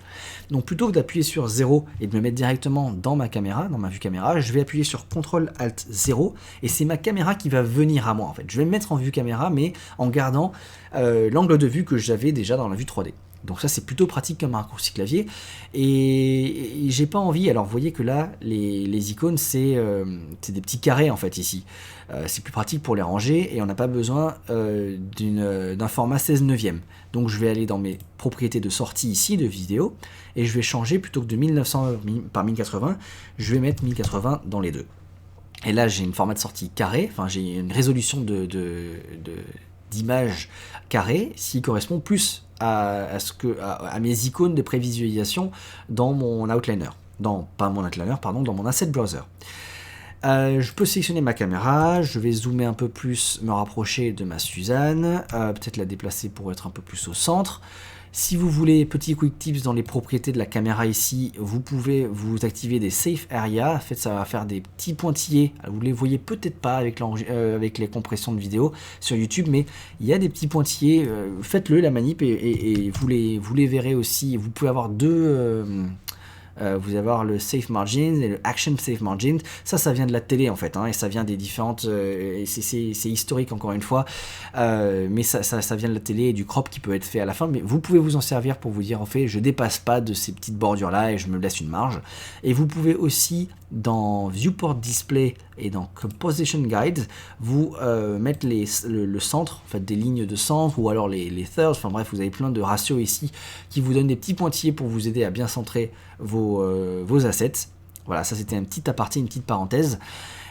[SPEAKER 1] Donc, plutôt que d'appuyer sur 0 et de me mettre directement dans ma caméra, dans ma vue caméra, je vais appuyer sur CTRL-ALT-0 et c'est ma caméra qui va venir à moi, en fait. Je vais me mettre en vue caméra, mais en gardant l'angle de vue que j'avais déjà dans la vue 3D. Donc ça c'est plutôt pratique comme raccourci clavier, et j'ai pas envie, alors vous voyez que là les icônes c'est des petits carrés en fait ici, c'est plus pratique pour les ranger et on n'a pas besoin d'un format 16 neuvième. Donc je vais aller dans mes propriétés de sortie ici de vidéo et je vais changer, plutôt que de 1900 par 1080, je vais mettre 1080 dans les deux. Et là j'ai une format de sortie carré, enfin j'ai une résolution d'image carré, qui correspond plus à mes icônes de prévisualisation dans mon outliner, dans mon asset browser. Je peux sélectionner ma caméra, je vais zoomer un peu plus, me rapprocher de ma Suzanne, peut-être la déplacer pour être un peu plus au centre. Si vous voulez, petit quick tips dans les propriétés de la caméra ici, vous pouvez vous activer des safe area. En fait, ça va faire des petits pointillés. Vous les voyez peut-être pas avec les compressions de vidéo sur YouTube, mais il y a des petits pointillés. Faites-le la manip et vous les verrez aussi. Vous pouvez avoir deux vous allez avoir le safe margin et le action safe margin. Ça vient de la télé en fait, hein, et ça vient des différentes... c'est historique encore une fois, mais ça vient de la télé et du crop qui peut être fait à la fin, mais vous pouvez vous en servir pour vous dire, en fait, je dépasse pas de ces petites bordures là et je me laisse une marge. Et vous pouvez aussi, dans Viewport Display et dans Composition Guide, vous mettre le centre, en fait, des lignes de centre, ou alors les thirds, enfin bref, vous avez plein de ratios ici qui vous donnent des petits pointillés pour vous aider à bien centrer vos assets. Voilà, ça c'était un petit aparté, une petite parenthèse.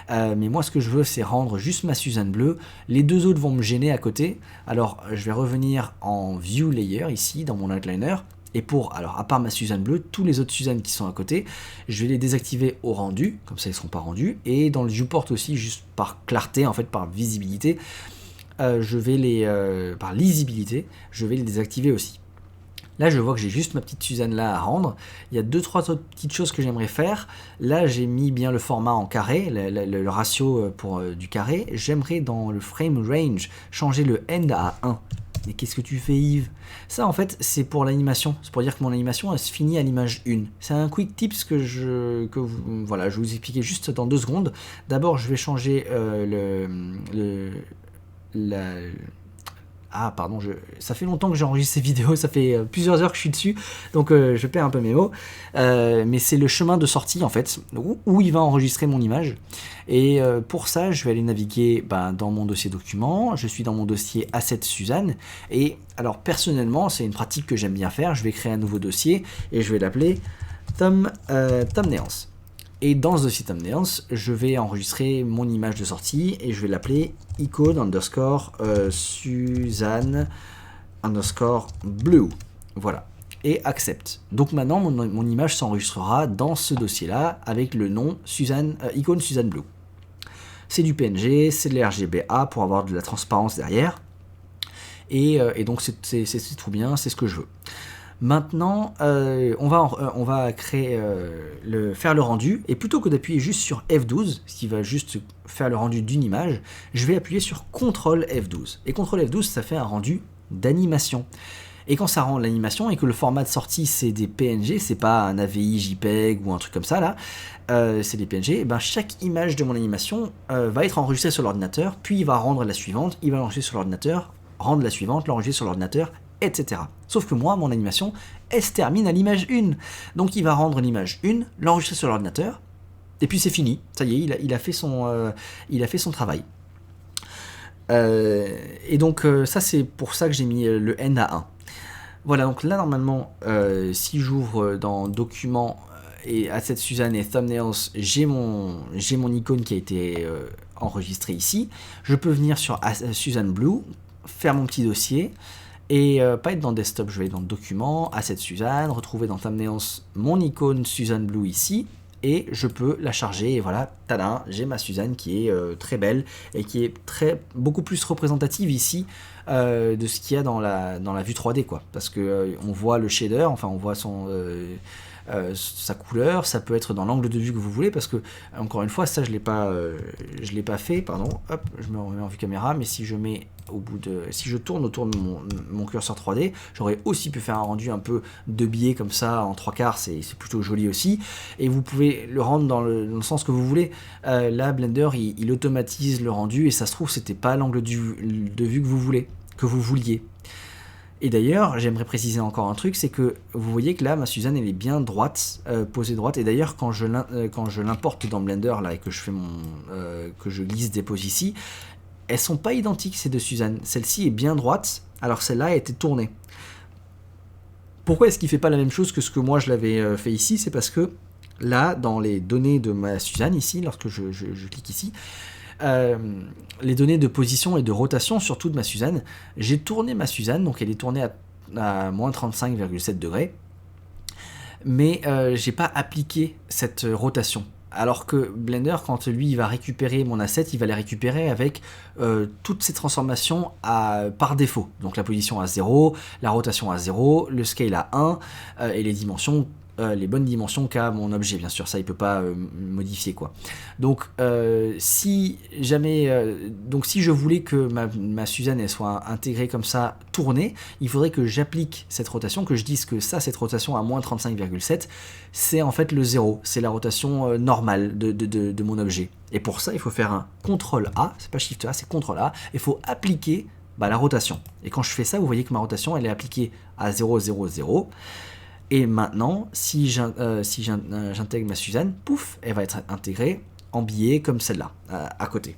[SPEAKER 1] Mais moi ce que je veux c'est rendre juste ma Suzanne bleue, les deux autres vont me gêner à côté, alors je vais revenir en View Layer ici dans mon outliner, et alors à part ma Suzanne bleue, tous les autres Suzanne qui sont à côté, je vais les désactiver au rendu, comme ça ils ne seront pas rendus, et dans le Viewport aussi, juste par clarté, en fait par visibilité, par lisibilité, je vais les désactiver aussi. Là, je vois que j'ai juste ma petite Suzanne là à rendre. Il y a 2-3 autres petites choses que j'aimerais faire. Là, j'ai mis bien le format en carré, le ratio du carré. J'aimerais dans le frame range changer le end à 1. Mais qu'est-ce que tu fais, Yves? Ça, en fait, c'est pour l'animation. C'est pour dire que mon animation, elle se finit à l'image 1. C'est un quick tips voilà, je vais vous expliquer juste dans 2 secondes. D'abord, je vais changer pardon, ça fait longtemps que j'enregistre ces vidéos, ça fait plusieurs heures que je suis dessus, donc je perds un peu mes mots. Mais c'est le chemin de sortie, en fait, où il va enregistrer mon image. Et pour ça, je vais aller naviguer dans mon dossier document, je suis dans mon dossier Assets Suzanne, et alors personnellement, c'est une pratique que j'aime bien faire, je vais créer un nouveau dossier, et je vais l'appeler Thumbnails. Et dans ce dossier Thumbnails, je vais enregistrer mon image de sortie et je vais l'appeler icon underscore Suzanne underscore blue. Voilà. Et accept. Donc maintenant, mon image s'enregistrera dans ce dossier-là avec le nom icône Suzanne blue. C'est du PNG, c'est de l'RGBA pour avoir de la transparence derrière. Et donc c'est tout bien, c'est ce que je veux. Maintenant, on va faire le rendu, et plutôt que d'appuyer juste sur F12, ce qui va juste faire le rendu d'une image, je vais appuyer sur CTRL F12. Et CTRL F12, ça fait un rendu d'animation. Et quand ça rend l'animation et que le format de sortie c'est des PNG, c'est pas un AVI JPEG ou un truc comme ça là, c'est des PNG, et chaque image de mon animation va être enregistrée sur l'ordinateur, puis il va rendre la suivante, il va l'enregistrer sur l'ordinateur, rendre la suivante, l'enregistrer sur l'ordinateur, etc. Sauf que moi, mon animation, elle se termine à l'image 1. Donc il va rendre l'image 1, l'enregistrer sur l'ordinateur, et puis c'est fini. Ça y est, il a fait son travail. Et donc ça, c'est pour ça que j'ai mis le N à 1. Voilà, donc là, normalement, si j'ouvre dans Documents et Assets Suzanne et Thumbnails, j'ai mon icône qui a été enregistrée ici. Je peux venir sur Suzanne Blue, faire mon petit dossier, et pas être dans Desktop, je vais être dans Documents, Assets Suzanne, retrouver dans Thumbnails mon icône Suzanne Blue ici, et je peux la charger, et voilà, tadam, j'ai ma Suzanne qui est très belle, et qui est beaucoup plus représentative ici de ce qu'il y a dans la vue 3D, quoi, parce que on voit le shader, enfin on voit sa couleur, ça peut être dans l'angle de vue que vous voulez, parce que encore une fois, ça je l'ai pas fait, pardon, hop, je me remets en vue caméra, mais si je mets si je tourne autour de mon curseur 3D, j'aurais aussi pu faire un rendu un peu de biais comme ça en 3/4, c'est plutôt joli aussi, et vous pouvez le rendre dans le sens que vous voulez. Là, Blender il automatise le rendu, et ça se trouve c'était pas l'angle de vue que vous vouliez. Et d'ailleurs, j'aimerais préciser encore un truc, c'est que vous voyez que là, ma Suzanne, elle est bien droite, posée droite. Et d'ailleurs, quand je l'importe dans Blender là et que je fais que je glisse, dépose ici, elles sont pas identiques ces deux Suzanne. Celle-ci est bien droite, alors celle-là a été tournée. Pourquoi est-ce qu'il fait pas la même chose que ce que moi je l'avais fait ici? C'est parce que là, dans les données de ma Suzanne ici, lorsque je clique ici, les données de position et de rotation surtout de ma Suzanne, j'ai tourné ma Suzanne, donc elle est tournée à moins 35,7 degrés, mais j'ai pas appliqué cette rotation. Alors que Blender, quand lui il va récupérer mon asset, il va les récupérer avec toutes ces transformations par défaut. Donc la position à 0, la rotation à 0, le scale à 1 et les dimensions les bonnes dimensions qu'a mon objet, bien sûr, ça il peut pas modifier quoi. Donc si je voulais que ma Suzanne elle soit intégrée comme ça, tournée, il faudrait que j'applique cette rotation, que je dise que cette rotation à moins 35,7, c'est en fait le 0, c'est la rotation normale de mon objet. Et pour ça, il faut faire un CTRL A, c'est pas SHIFT A, c'est CTRL A, il faut appliquer la rotation. Et quand je fais ça, vous voyez que ma rotation, elle est appliquée à 0, 0, 0. Et maintenant, si j'intègre ma Suzanne, pouf, elle va être intégrée en billet comme celle-là, à côté.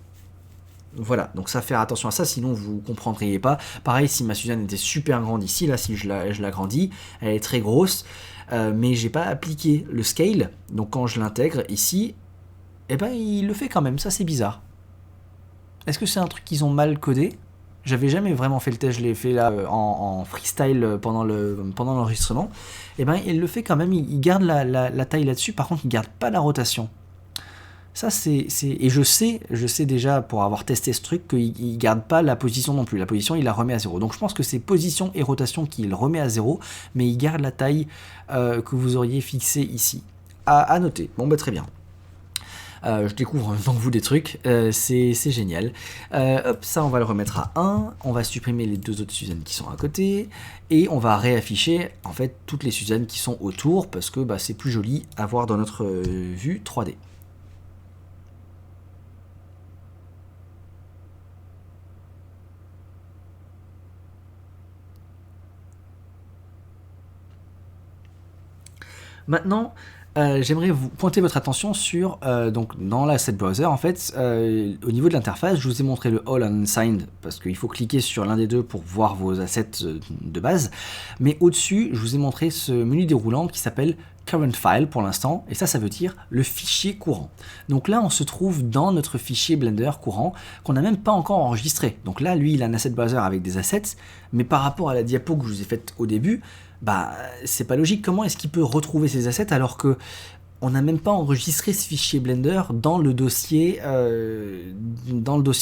[SPEAKER 1] Voilà, donc ça, faire attention à ça, sinon vous ne comprendriez pas. Pareil, si ma Suzanne était super grande ici, là, si je l'agrandis, elle est très grosse, mais j'ai pas appliqué le scale, donc quand je l'intègre ici, eh ben, il le fait quand même, ça c'est bizarre. Est-ce que c'est un truc qu'ils ont mal codé ? J'avais jamais vraiment fait le test, je l'ai fait là en freestyle pendant l'enregistrement. Et ben il le fait quand même, il garde la taille là-dessus, par contre il garde pas la rotation. Ça et je sais déjà pour avoir testé ce truc qu'il garde pas la position non plus. La position il la remet à 0. Donc je pense que c'est position et rotation qu'il remet à 0, mais il garde la taille que vous auriez fixée ici. À noter. Bon bah très bien. Je découvre en même temps que vous des trucs, c'est génial. Hop, ça on va le remettre à 1, on va supprimer les deux autres Suzanne qui sont à côté, et on va réafficher en fait toutes les Suzanne qui sont autour, parce que c'est plus joli à voir dans notre vue 3D. Maintenant, j'aimerais vous pointer votre attention sur, donc dans l'asset browser, en fait, au niveau de l'interface, je vous ai montré le All Unsigned, parce qu'il faut cliquer sur l'un des deux pour voir vos assets de base, mais au-dessus, je vous ai montré ce menu déroulant qui s'appelle Current File pour l'instant, et ça veut dire le fichier courant. Donc là, on se trouve dans notre fichier Blender courant, qu'on n'a même pas encore enregistré. Donc là, lui, il a un asset browser avec des assets, mais par rapport à la diapo que je vous ai faite au début, c'est pas logique. Comment est-ce qu'il peut retrouver ces assets alors que on n'a même pas enregistré ce fichier Blender dans le dossier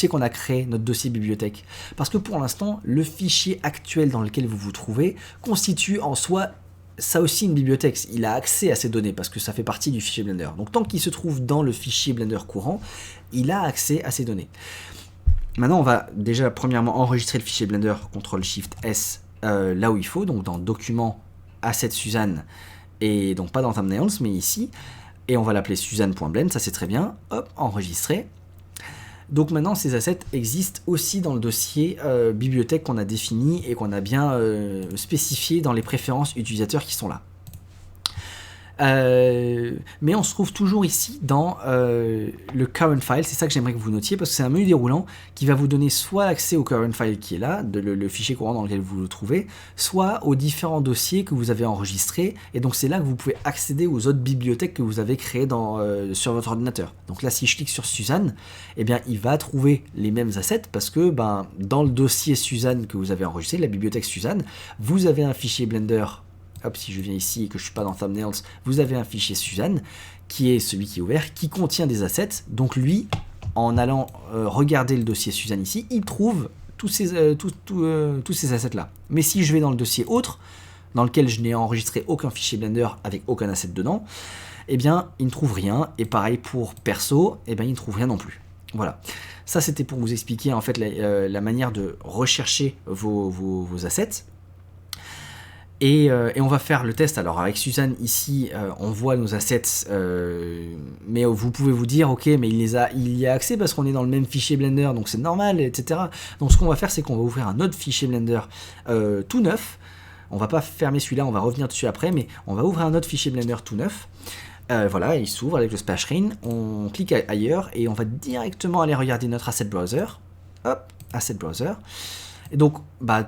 [SPEAKER 1] qu'on a créé, notre dossier bibliothèque? Parce que pour l'instant, le fichier actuel dans lequel vous vous trouvez constitue en soi ça aussi une bibliothèque. Il a accès à ces données parce que ça fait partie du fichier Blender. Donc tant qu'il se trouve dans le fichier Blender courant, il a accès à ces données. Maintenant, on va déjà premièrement enregistrer le fichier Blender, CTRL-SHIFT-S, là où il faut, donc dans Document, Asset Suzanne, et donc pas dans Thumbnails, mais ici, et on va l'appeler Suzanne.blend, ça c'est très bien, hop, enregistrer. Donc maintenant, ces assets existent aussi dans le dossier bibliothèque qu'on a défini et qu'on a bien spécifié dans les préférences utilisateurs qui sont là. Mais on se trouve toujours ici dans le current file, c'est ça que j'aimerais que vous notiez parce que c'est un menu déroulant qui va vous donner soit accès au current file qui est là, le fichier courant dans lequel vous le trouvez, soit aux différents dossiers que vous avez enregistrés, et donc c'est là que vous pouvez accéder aux autres bibliothèques que vous avez créées sur votre ordinateur. Donc là, si je clique sur Suzanne, eh bien il va trouver les mêmes assets parce que dans le dossier Suzanne que vous avez enregistré, la bibliothèque Suzanne, vous avez un fichier Blender. Hop, si je viens ici et que je ne suis pas dans Thumbnails, vous avez un fichier Suzanne, qui est celui qui est ouvert, qui contient des assets. Donc lui, en allant regarder le dossier Suzanne ici, il trouve tous ces assets-là. Mais si je vais dans le dossier autre, dans lequel je n'ai enregistré aucun fichier Blender avec aucun asset dedans, eh bien, il ne trouve rien. Et pareil pour perso, eh bien, il ne trouve rien non plus. Voilà. Ça, c'était pour vous expliquer en fait la manière de rechercher vos assets. Et on va faire le test. Alors avec Suzanne ici, on voit nos assets, mais vous pouvez vous dire, ok, mais il y a accès parce qu'on est dans le même fichier Blender, donc c'est normal, etc. Donc ce qu'on va faire, c'est qu'on va ouvrir un autre fichier Blender tout neuf. On va pas fermer celui-là, on va revenir dessus après, mais on va ouvrir un autre fichier Blender tout neuf. Voilà, il s'ouvre avec le splash screen. On clique ailleurs et on va directement aller regarder notre asset browser. Hop, asset browser. Et donc,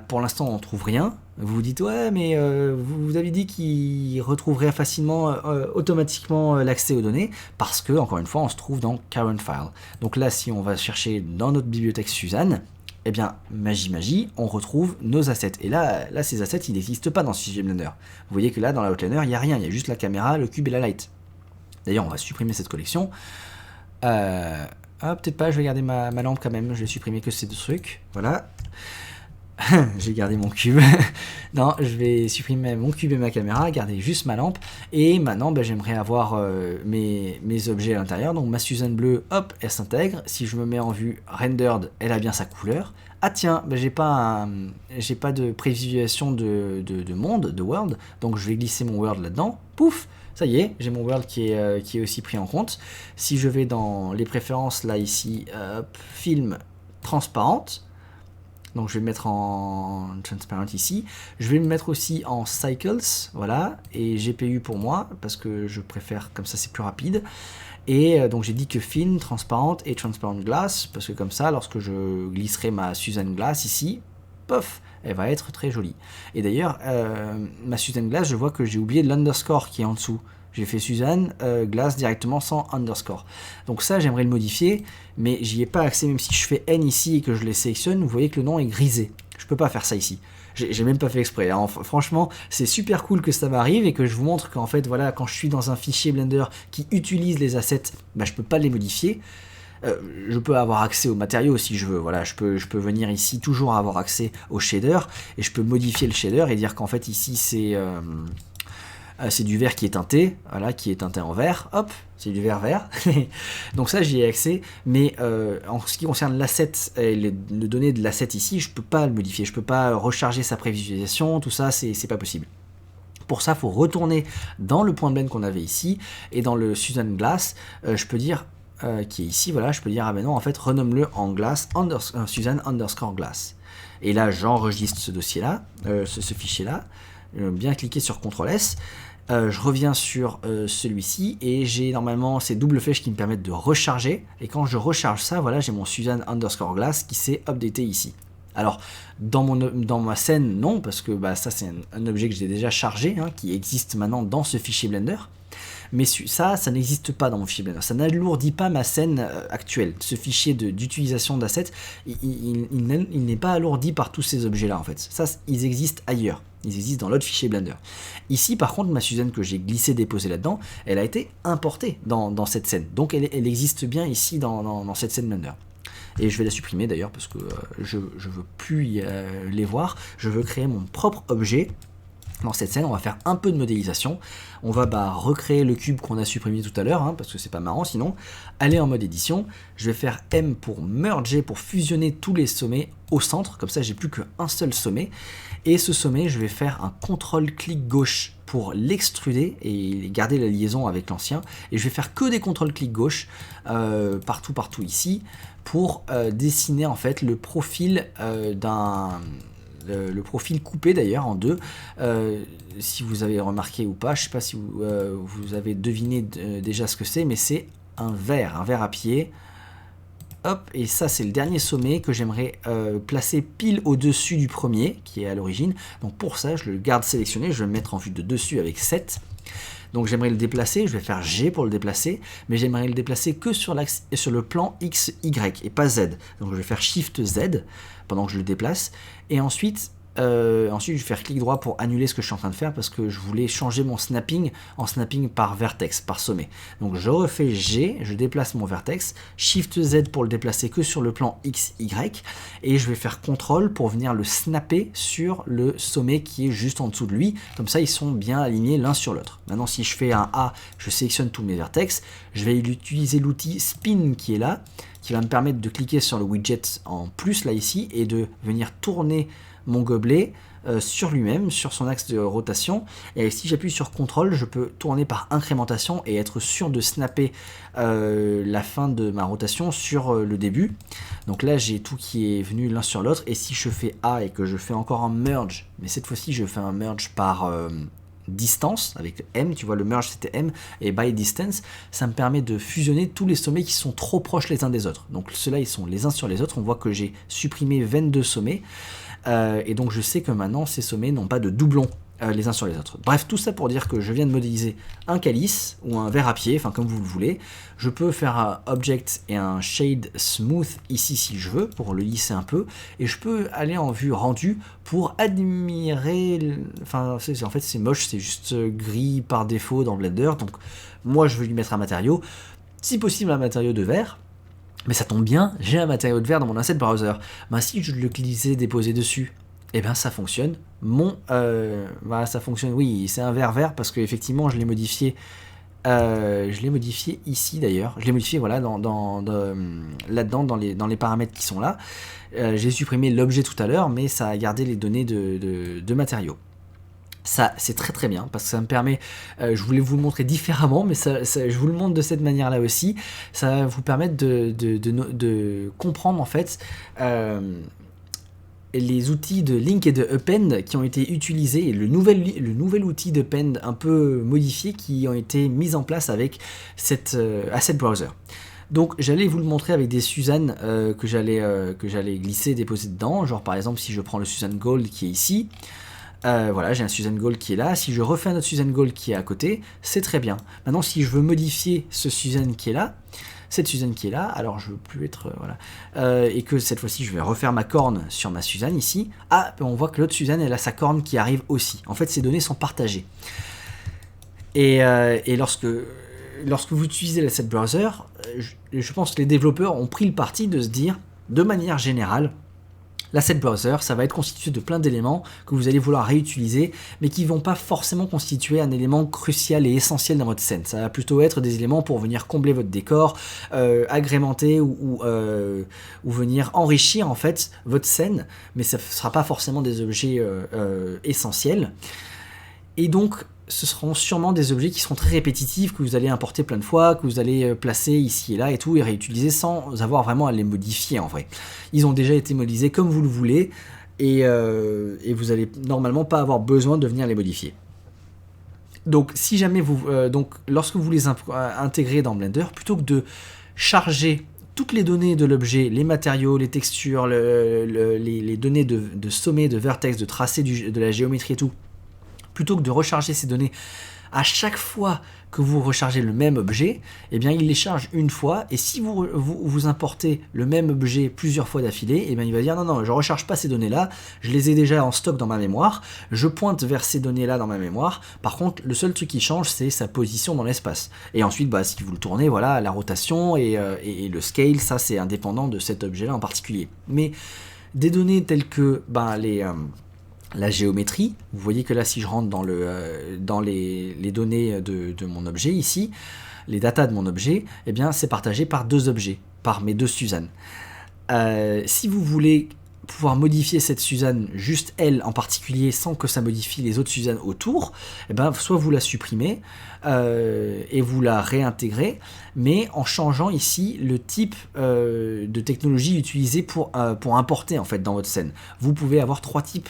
[SPEAKER 1] pour l'instant, on ne trouve rien. Vous vous dites, ouais, mais vous avez dit qu'il retrouverait facilement, automatiquement l'accès aux données, parce que, encore une fois, on se trouve dans Current File. Donc là, si on va chercher dans notre bibliothèque Suzanne, eh bien, magie, on retrouve nos assets. Et là ces assets, ils n'existent pas dans ce fichier Blender. Vous voyez que là, dans la Outliner, il n'y a rien. Il y a juste la caméra, le cube et la light. D'ailleurs, on va supprimer cette collection. Peut-être pas, je vais garder ma lampe quand même. Je vais supprimer que ces deux trucs. Voilà. J'ai gardé mon cube. Non, je vais supprimer mon cube et ma caméra, garder juste ma lampe. Et maintenant, j'aimerais avoir mes objets à l'intérieur. Donc ma Suzanne bleue, hop, elle s'intègre. Si je me mets en vue rendered, elle a bien sa couleur. Ah tiens, j'ai pas de prévisualisation de monde, de world. Donc je vais glisser mon world là-dedans. Pouf, ça y est, j'ai mon world qui est aussi pris en compte. Si je vais dans les préférences, là, ici, film transparente. Donc je vais le mettre en transparent ici. Je vais le mettre aussi en cycles, voilà, et GPU pour moi, parce que je préfère, comme ça c'est plus rapide. Et donc j'ai dit que film, transparente et transparent glass, parce que comme ça, lorsque je glisserai ma Suzanne glass ici, pof, elle va être très jolie. Et d'ailleurs, ma Suzanne glass, je vois que j'ai oublié l'underscore qui est en dessous. J'ai fait Suzanne glass directement sans underscore. Donc ça, j'aimerais le modifier, mais j'y ai pas accès. Même si je fais N ici et que je les sélectionne, vous voyez que le nom est grisé. Je peux pas faire ça ici. J'ai même pas fait exprès. Alors, franchement, c'est super cool que ça m'arrive et que je vous montre qu'en fait, voilà, quand je suis dans un fichier Blender qui utilise les assets, je peux pas les modifier. Je peux avoir accès aux matériaux si je veux. Voilà, je peux venir ici toujours avoir accès au shader et je peux modifier le shader et dire qu'en fait ici c'est du vert qui est teinté, voilà, qui est teinté en vert, hop, c'est du vert. Donc ça, j'y ai accès, mais en ce qui concerne l'asset et les données de l'asset ici, je peux pas le modifier, je peux pas recharger sa prévisualisation, tout ça, c'est pas possible. Pour ça, il faut retourner dans le point de blend qu'on avait ici, et dans le Suzanne Glass, je peux dire, qui est ici, voilà, je peux dire, ah ben non, en fait, renomme-le en glass, Suzanne underscore glass. Et là, j'enregistre ce dossier-là, ce fichier-là, bien cliquer sur CTRL-S, je reviens sur celui-ci et j'ai normalement ces doubles flèches qui me permettent de recharger, et quand je recharge ça, voilà, j'ai mon Suzanne underscore glass qui s'est updaté ici. Alors dans ma scène, non, parce que ça c'est un objet que j'ai déjà chargé, hein, qui existe maintenant dans ce fichier Blender. Mais ça n'existe pas dans mon fichier Blender, ça n'alourdit pas ma scène actuelle. Ce fichier d'utilisation d'assets, il n'est pas alourdi par tous ces objets-là en fait. Ça, ils existent ailleurs, ils existent dans l'autre fichier Blender. Ici par contre, ma Suzanne que j'ai glissé déposée là-dedans, elle a été importée dans cette scène. Donc elle existe bien ici dans cette scène Blender. Et je vais la supprimer d'ailleurs parce que je veux plus les voir. Je veux créer mon propre objet. Dans cette scène, on va faire un peu de modélisation. On va recréer le cube qu'on a supprimé tout à l'heure, hein, parce que c'est pas marrant sinon. Aller en mode édition. Je vais faire M pour merger, pour fusionner tous les sommets au centre. Comme ça, j'ai plus qu'un seul sommet. Et ce sommet, je vais faire un CTRL-clic gauche pour l'extruder et garder la liaison avec l'ancien. Et je vais faire que des CTRL-clic gauche partout ici pour dessiner en fait le profil le profil coupé d'ailleurs en deux, si vous avez remarqué ou pas, je sais pas si vous avez deviné déjà ce que c'est, mais c'est un verre à pied. Hop, et ça c'est le dernier sommet que j'aimerais placer pile au-dessus du premier, qui est à l'origine. Donc pour ça, je le garde sélectionné, je vais le mettre en vue de dessus avec 7. Donc j'aimerais le déplacer, je vais faire G pour le déplacer, mais j'aimerais le déplacer que sur le plan X, Y et pas Z. Donc je vais faire Shift Z pendant que je le déplace, et ensuite je vais faire clic droit pour annuler ce que je suis en train de faire parce que je voulais changer mon snapping en snapping par vertex, par sommet. Donc je refais G, je déplace mon vertex, Shift Z pour le déplacer que sur le plan X, Y, et je vais faire CTRL pour venir le snapper sur le sommet qui est juste en dessous de lui. Comme ça, ils sont bien alignés l'un sur l'autre. Maintenant, si je fais un A, je sélectionne tous mes vertex. Je vais utiliser l'outil Spin qui est là, qui va me permettre de cliquer sur le widget en plus là ici et de venir tourner mon gobelet sur lui-même, sur son axe de rotation, et si j'appuie sur CTRL, je peux tourner par incrémentation et être sûr de snapper la fin de ma rotation sur le début. Donc là j'ai tout qui est venu l'un sur l'autre, et si je fais A et que je fais encore un merge, mais cette fois-ci je fais un merge par distance avec M, tu vois, le merge c'était M, et by distance, ça me permet de fusionner tous les sommets qui sont trop proches les uns des autres. Donc ceux-là ils sont les uns sur les autres, on voit que j'ai supprimé 22 sommets. Et donc je sais que maintenant ces sommets n'ont pas de doublons les uns sur les autres. Bref, tout ça pour dire que je viens de modéliser un calice ou un verre à pied, enfin comme vous le voulez. Je peux faire un object et un shade smooth ici si je veux pour le lisser un peu, et je peux aller en vue rendue pour admirer, enfin en fait c'est moche, c'est juste gris par défaut dans Blender, donc moi je veux lui mettre un matériau, si possible un matériau de verre. Mais ça tombe bien, j'ai un matériau de verre dans mon asset browser. Si je le glissais, déposé dessus, et bien ça fonctionne. Ça fonctionne, oui, c'est un vert vert parce qu'effectivement je l'ai modifié. Je l'ai modifié ici d'ailleurs. Je l'ai modifié voilà, là-dedans, dans les paramètres qui sont là. J'ai supprimé l'objet tout à l'heure, mais ça a gardé les données de matériaux. Ça, c'est très très bien, parce que ça me permet, je voulais vous le montrer différemment, mais je vous le montre de cette manière-là aussi. Ça va vous permettre de comprendre en fait les outils de link et de append qui ont été utilisés, et le nouvel outil d'append un peu modifié qui ont été mis en place avec cet asset browser. Donc j'allais vous le montrer avec des Suzanne que j'allais glisser, déposer dedans, genre par exemple si je prends le Suzanne Gold qui est ici, voilà, j'ai un Suzanne Gold qui est là. Si je refais un autre Suzanne Gold qui est à côté, c'est très bien. Maintenant, si je veux modifier ce Suzanne qui est là, cette Suzanne qui est là, alors je veux plus être... voilà. Et que cette fois-ci, je vais refaire ma corne sur ma Suzanne ici. Ah, on voit que l'autre Suzanne, elle a sa corne qui arrive aussi. En fait, ces données sont partagées. Et lorsque vous utilisez l'asset browser, je pense que les développeurs ont pris le parti de se dire, de manière générale, l'asset browser, ça va être constitué de plein d'éléments que vous allez vouloir réutiliser, mais qui ne vont pas forcément constituer un élément crucial et essentiel dans votre scène. Ça va plutôt être des éléments pour venir combler votre décor, agrémenter ou venir enrichir en fait votre scène, mais ça ne sera pas forcément des objets essentiels. Et donc, ce seront sûrement des objets qui seront très répétitifs, que vous allez importer plein de fois, que vous allez placer ici et là et tout, et réutiliser sans avoir vraiment à les modifier en vrai. Ils ont déjà été modélisés comme vous le voulez, et vous allez normalement pas avoir besoin de venir les modifier. Donc si jamais lorsque vous les intégrez dans Blender, plutôt que de charger toutes les données de l'objet, les matériaux, les textures, les données de sommet, de vertex, de tracé, de la géométrie et tout, plutôt que de recharger ces données à chaque fois que vous rechargez le même objet, eh bien il les charge une fois, et si vous importez le même objet plusieurs fois d'affilée, eh bien il va dire non, je ne recharge pas ces données-là, je les ai déjà en stock dans ma mémoire, je pointe vers ces données-là dans ma mémoire, par contre le seul truc qui change c'est sa position dans l'espace. Et ensuite, si vous le tournez, voilà, la rotation et le scale, ça c'est indépendant de cet objet-là en particulier. Mais des données telles que la géométrie, vous voyez que là si je rentre dans les données de mon objet ici, les datas de mon objet, eh bien c'est partagé par deux objets, par mes deux Suzanne. Si vous voulez pouvoir modifier cette Suzanne, juste elle en particulier, sans que ça modifie les autres Suzanne autour, eh ben, soit vous la supprimez et vous la réintégrez, mais en changeant ici le type de technologie utilisée pour importer en fait dans votre scène. Vous pouvez avoir trois types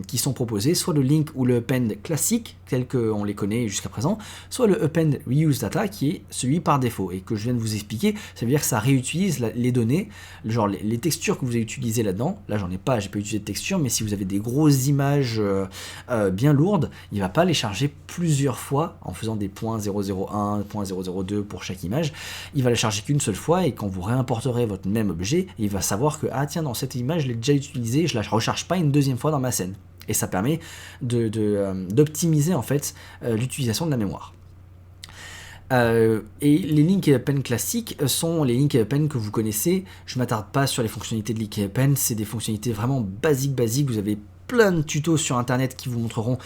[SPEAKER 1] qui sont proposés, soit le link ou le append classique, tel qu'on les connaît jusqu'à présent, soit le append reuse data qui est celui par défaut, et que je viens de vous expliquer. Ça veut dire que ça réutilise les données, genre les textures que vous avez utilisées là-dedans. Là j'en ai pas, j'ai pas utilisé de texture, mais si vous avez des grosses images bien lourdes, il va pas les charger plusieurs fois en faisant des points 001, points 002 pour chaque image. Il va les charger qu'une seule fois, et quand vous réimporterez votre même objet, il va savoir que ah tiens, dans cette image je l'ai déjà utilisée, je la recharge pas une deuxième fois dans ma scène. Et ça permet d'optimiser en fait l'utilisation de la mémoire. Et les link et append classiques sont les link et append que vous connaissez. Je ne m'attarde pas sur les fonctionnalités de link et append, c'est des fonctionnalités vraiment basiques. Vous avez plein de tutos sur internet qui vous montreront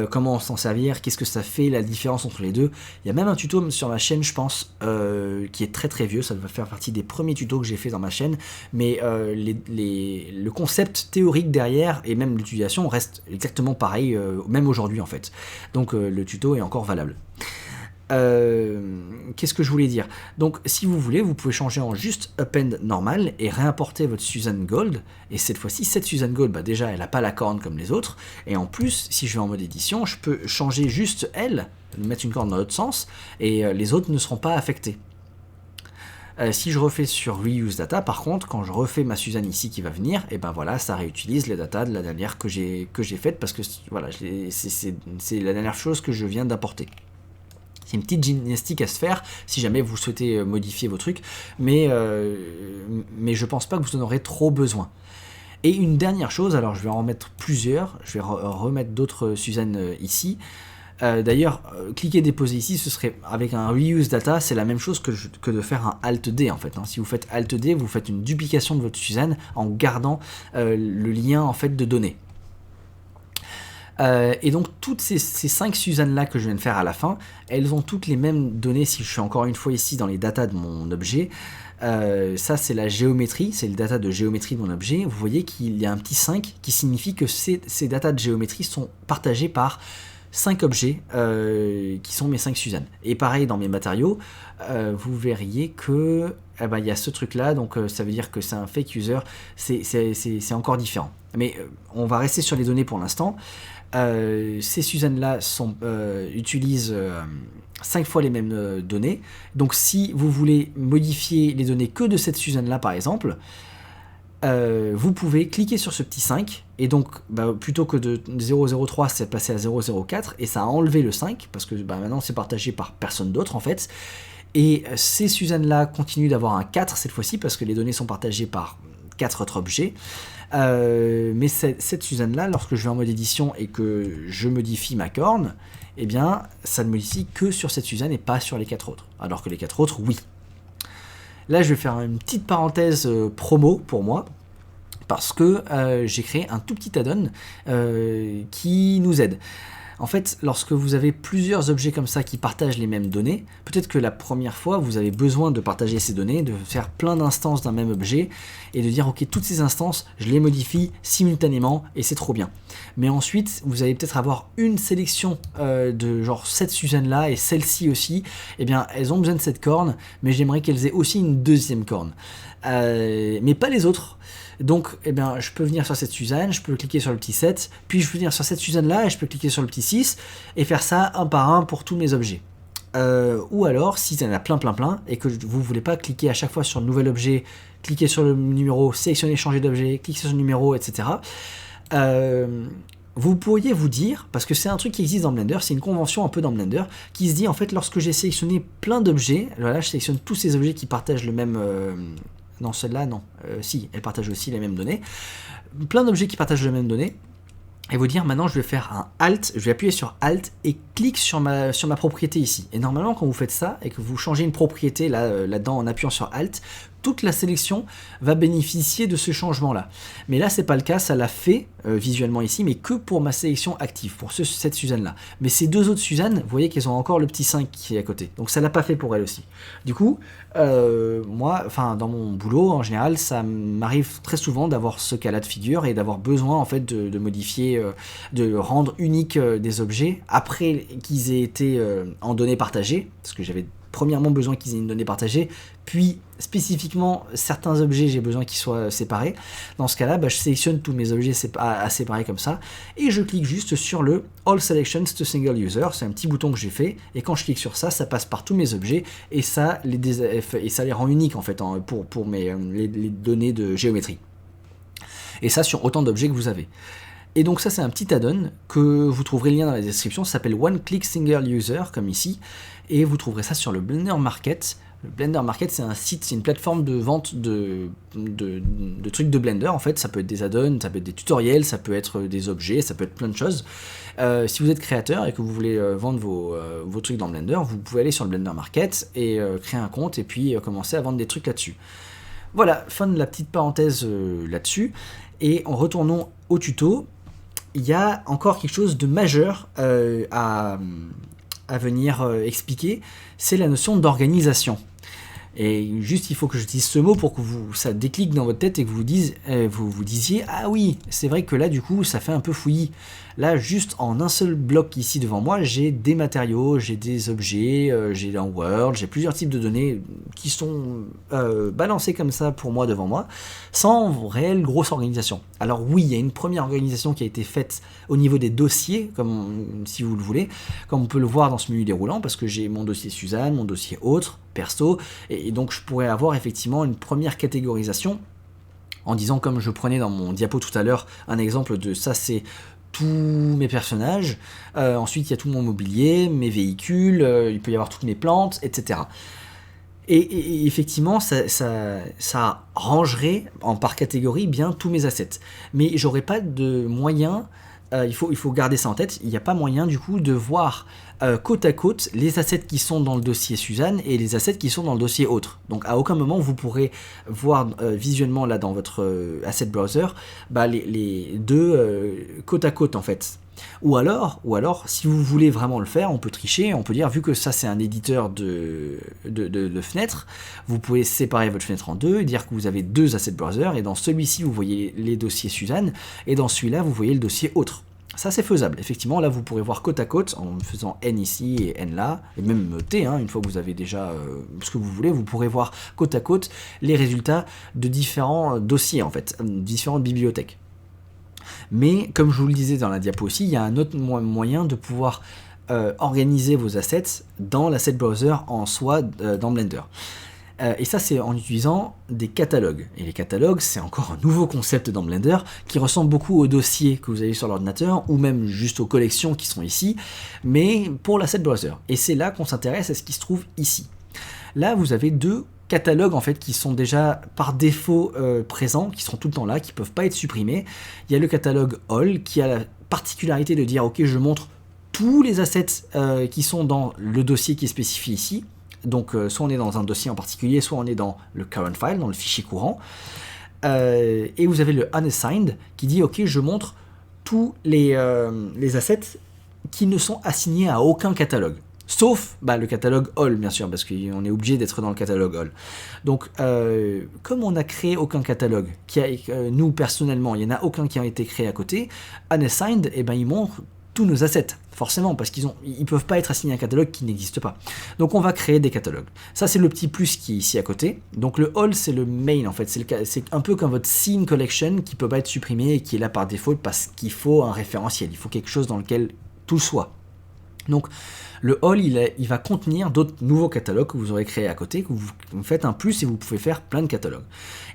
[SPEAKER 1] comment s'en servir, qu'est-ce que ça fait, la différence entre les deux. Il y a même un tuto sur ma chaîne, je pense, qui est très très vieux, ça va faire partie des premiers tutos que j'ai fait dans ma chaîne, mais le concept théorique derrière et même l'utilisation reste exactement pareil, même aujourd'hui en fait. Donc le tuto est encore valable. Qu'est-ce que je voulais dire? Donc si vous voulez, vous pouvez changer en juste append normal et réimporter votre Suzanne Gold, et cette fois-ci cette Suzanne Gold, déjà elle n'a pas la corne comme les autres, et en plus si je vais en mode édition, je peux changer juste elle, mettre une corne dans l'autre sens, et les autres ne seront pas affectés. Si je refais sur reuse data, par contre, quand je refais ma Suzanne ici qui va venir, et ben voilà, ça réutilise les datas de la dernière que j'ai faite, parce que voilà, c'est la dernière chose que je viens d'apporter. C'est une petite gymnastique à se faire si jamais vous souhaitez modifier vos trucs, mais je pense pas que vous en aurez trop besoin. Et une dernière chose, alors je vais en remettre plusieurs, je vais remettre d'autres Suzanne ici. D'ailleurs, cliquer déposer ici, ce serait avec un reuse data, c'est la même chose que de faire un alt D en fait. Hein. Si vous faites alt D, vous faites une duplication de votre Suzanne en gardant le lien en fait de données. Et donc toutes ces 5 Suzanne là que je viens de faire à la fin, elles ont toutes les mêmes données. Si je suis encore une fois ici dans les datas de mon objet, ça c'est la géométrie, c'est le data de géométrie de mon objet. Vous voyez qu'il y a un petit 5 qui signifie que ces datas de géométrie sont partagées par 5 objets qui sont mes 5 Suzanne. Et pareil dans mes matériaux, vous verriez que il y a ce truc là, donc ça veut dire que c'est un fake user, c'est encore différent. Mais on va rester sur les données pour l'instant. Ces Suzanne là utilisent 5 fois les mêmes données. Donc si vous voulez modifier les données que de cette Suzanne là par exemple, vous pouvez cliquer sur ce petit 5 et donc plutôt que de 003 c'est passé à 004 et ça a enlevé le 5 parce que maintenant c'est partagé par personne d'autre en fait. Et ces Suzanne là continuent d'avoir un 4 cette fois-ci parce que les données sont partagées par 4 autres objets. Mais cette Suzanne là, lorsque je vais en mode édition et que je modifie ma corne, eh bien ça ne modifie que sur cette Suzanne et pas sur les 4 autres, alors que les 4 autres oui. Là je vais faire une petite parenthèse promo pour moi, parce que j'ai créé un tout petit add-on qui nous aide. En fait, lorsque vous avez plusieurs objets comme ça qui partagent les mêmes données, peut-être que la première fois, vous avez besoin de partager ces données, de faire plein d'instances d'un même objet, et de dire, ok, toutes ces instances, je les modifie simultanément, et c'est trop bien. Mais ensuite, vous allez peut-être avoir une sélection de genre cette Suzanne-là, et celle-ci aussi, eh bien, elles ont besoin de cette corne, mais j'aimerais qu'elles aient aussi une deuxième corne. Mais pas les autres. Donc, eh bien, je peux venir sur cette Suzanne, je peux cliquer sur le petit 7, puis je peux venir sur cette Suzanne-là, et je peux cliquer sur le petit 6, et faire ça un par un pour tous mes objets. Ou alors, si il y en a plein, et que vous ne voulez pas cliquer à chaque fois sur le nouvel objet, cliquer sur le numéro, sélectionner changer d'objet, cliquer sur le numéro, etc. Vous pourriez vous dire, parce que c'est un truc qui existe dans Blender, c'est une convention un peu dans Blender, qui se dit, en fait, lorsque j'ai sélectionné plein d'objets, voilà, je sélectionne tous ces objets qui partagent le même... Non, celle-là, non. Si, elle partage aussi les mêmes données. Plein d'objets qui partagent les mêmes données. Et vous dire, maintenant, je vais faire un Alt, je vais appuyer sur Alt et clique sur ma propriété ici. Et normalement, quand vous faites ça et que vous changez une propriété là-dedans en appuyant sur Alt, toute la sélection va bénéficier de ce changement-là. Mais là, c'est pas le cas, ça l'a fait visuellement ici, mais que pour ma sélection active, pour cette Suzanne-là. Mais ces deux autres Suzanne, vous voyez qu'elles ont encore le petit 5 qui est à côté. Donc ça l'a pas fait pour elle aussi. Du coup, moi, dans mon boulot, en général, ça m'arrive très souvent d'avoir ce cas-là de figure et d'avoir besoin, en fait, de modifier, de rendre unique des objets après qu'ils aient été en données partagées, parce que j'avais premièrement besoin qu'ils aient une donnée partagée, puis spécifiquement certains objets j'ai besoin qu'ils soient séparés. Dans ce cas là, je sélectionne tous mes objets à séparer comme ça, et je clique juste sur le All Selections to Single User, c'est un petit bouton que j'ai fait, et quand je clique sur ça, ça passe par tous mes objets, et ça les rend uniques en fait pour les données de géométrie. Et ça sur autant d'objets que vous avez. Et donc ça c'est un petit add-on que vous trouverez le lien dans la description, ça s'appelle One Click Single User comme ici, et vous trouverez ça sur le Blender Market. Le Blender Market c'est un site, c'est une plateforme de vente de trucs de Blender en fait, ça peut être des add-ons, ça peut être des tutoriels, ça peut être des objets, ça peut être plein de choses. Si vous êtes créateur et que vous voulez vendre vos trucs dans Blender, vous pouvez aller sur le Blender Market et créer un compte et puis commencer à vendre des trucs là-dessus. Voilà, fin de la petite parenthèse là-dessus, et en retournant au tuto, il y a encore quelque chose de majeur à venir expliquer, c'est la notion d'organisation. Et juste, il faut que j'utilise ce mot pour que ça déclique dans votre tête et que vous disiez « Ah oui, c'est vrai que là, du coup, ça fait un peu fouillis. » Là, juste en un seul bloc ici devant moi, j'ai des matériaux, j'ai des objets, j'ai un world, j'ai plusieurs types de données qui sont balancés comme ça pour moi devant moi, sans réelle grosse organisation. Alors oui, il y a une première organisation qui a été faite au niveau des dossiers, comme si vous le voulez, comme on peut le voir dans ce menu déroulant, parce que j'ai mon dossier Suzanne, mon dossier autre, perso, et donc je pourrais avoir effectivement une première catégorisation en disant, comme je prenais dans mon diapo tout à l'heure, un exemple de ça c'est tous mes personnages, ensuite il y a tout mon mobilier, mes véhicules, il peut y avoir toutes mes plantes, etc. Et effectivement, ça rangerait par catégorie bien tous mes assets. Mais j'aurais pas de moyen il faut garder ça en tête, il n'y a pas moyen du coup de voir côte à côte les assets qui sont dans le dossier Suzanne et les assets qui sont dans le dossier autre. Donc à aucun moment vous pourrez voir visuellement là dans votre asset browser les deux côte à côte en fait. Ou alors, si vous voulez vraiment le faire, on peut tricher, on peut dire, vu que ça c'est un éditeur de fenêtres, vous pouvez séparer votre fenêtre en deux, dire que vous avez deux assets browser, et dans celui-ci vous voyez les dossiers Suzanne, et dans celui-là vous voyez le dossier autre. Ça c'est faisable, effectivement, là vous pourrez voir côte à côte, en faisant N ici et N là, et même T, une fois que vous avez déjà ce que vous voulez, vous pourrez voir côte à côte les résultats de différents dossiers en fait, différentes bibliothèques. Mais comme je vous le disais dans la diapo aussi, il y a un autre moyen de pouvoir organiser vos assets dans l'asset browser en soi dans Blender. Et ça c'est en utilisant des catalogues. Et les catalogues c'est encore un nouveau concept dans Blender qui ressemble beaucoup aux dossiers que vous avez sur l'ordinateur ou même juste aux collections qui sont ici, mais pour l'asset browser. Et c'est là qu'on s'intéresse à ce qui se trouve ici. Là vous avez deux catalogues en fait qui sont déjà par défaut présents, qui seront tout le temps là, qui ne peuvent pas être supprimés. Il y a le catalogue All qui a la particularité de dire ok je montre tous les assets qui sont dans le dossier qui est spécifié ici. Donc soit on est dans un dossier en particulier, soit on est dans le current file, dans le fichier courant. Et vous avez le unassigned qui dit ok je montre tous les assets qui ne sont assignés à aucun catalogue. Sauf le catalogue All, bien sûr, parce qu'on est obligé d'être dans le catalogue All. Donc, comme on n'a créé aucun catalogue, nous, personnellement, il n'y en a aucun qui a été créé à côté, Unassigned, il montre tous nos assets, forcément, parce qu'ils ne peuvent pas être assignés à un catalogue qui n'existe pas. Donc, on va créer des catalogues. Ça, c'est le petit plus qui est ici à côté. Donc, le All, c'est le main, en fait. C'est un peu comme votre scene collection qui ne peut pas être supprimé et qui est là par défaut parce qu'il faut un référentiel. Il faut quelque chose dans lequel tout soit. Donc, le All, il va contenir d'autres nouveaux catalogues que vous aurez créés à côté, que vous faites un plus et vous pouvez faire plein de catalogues.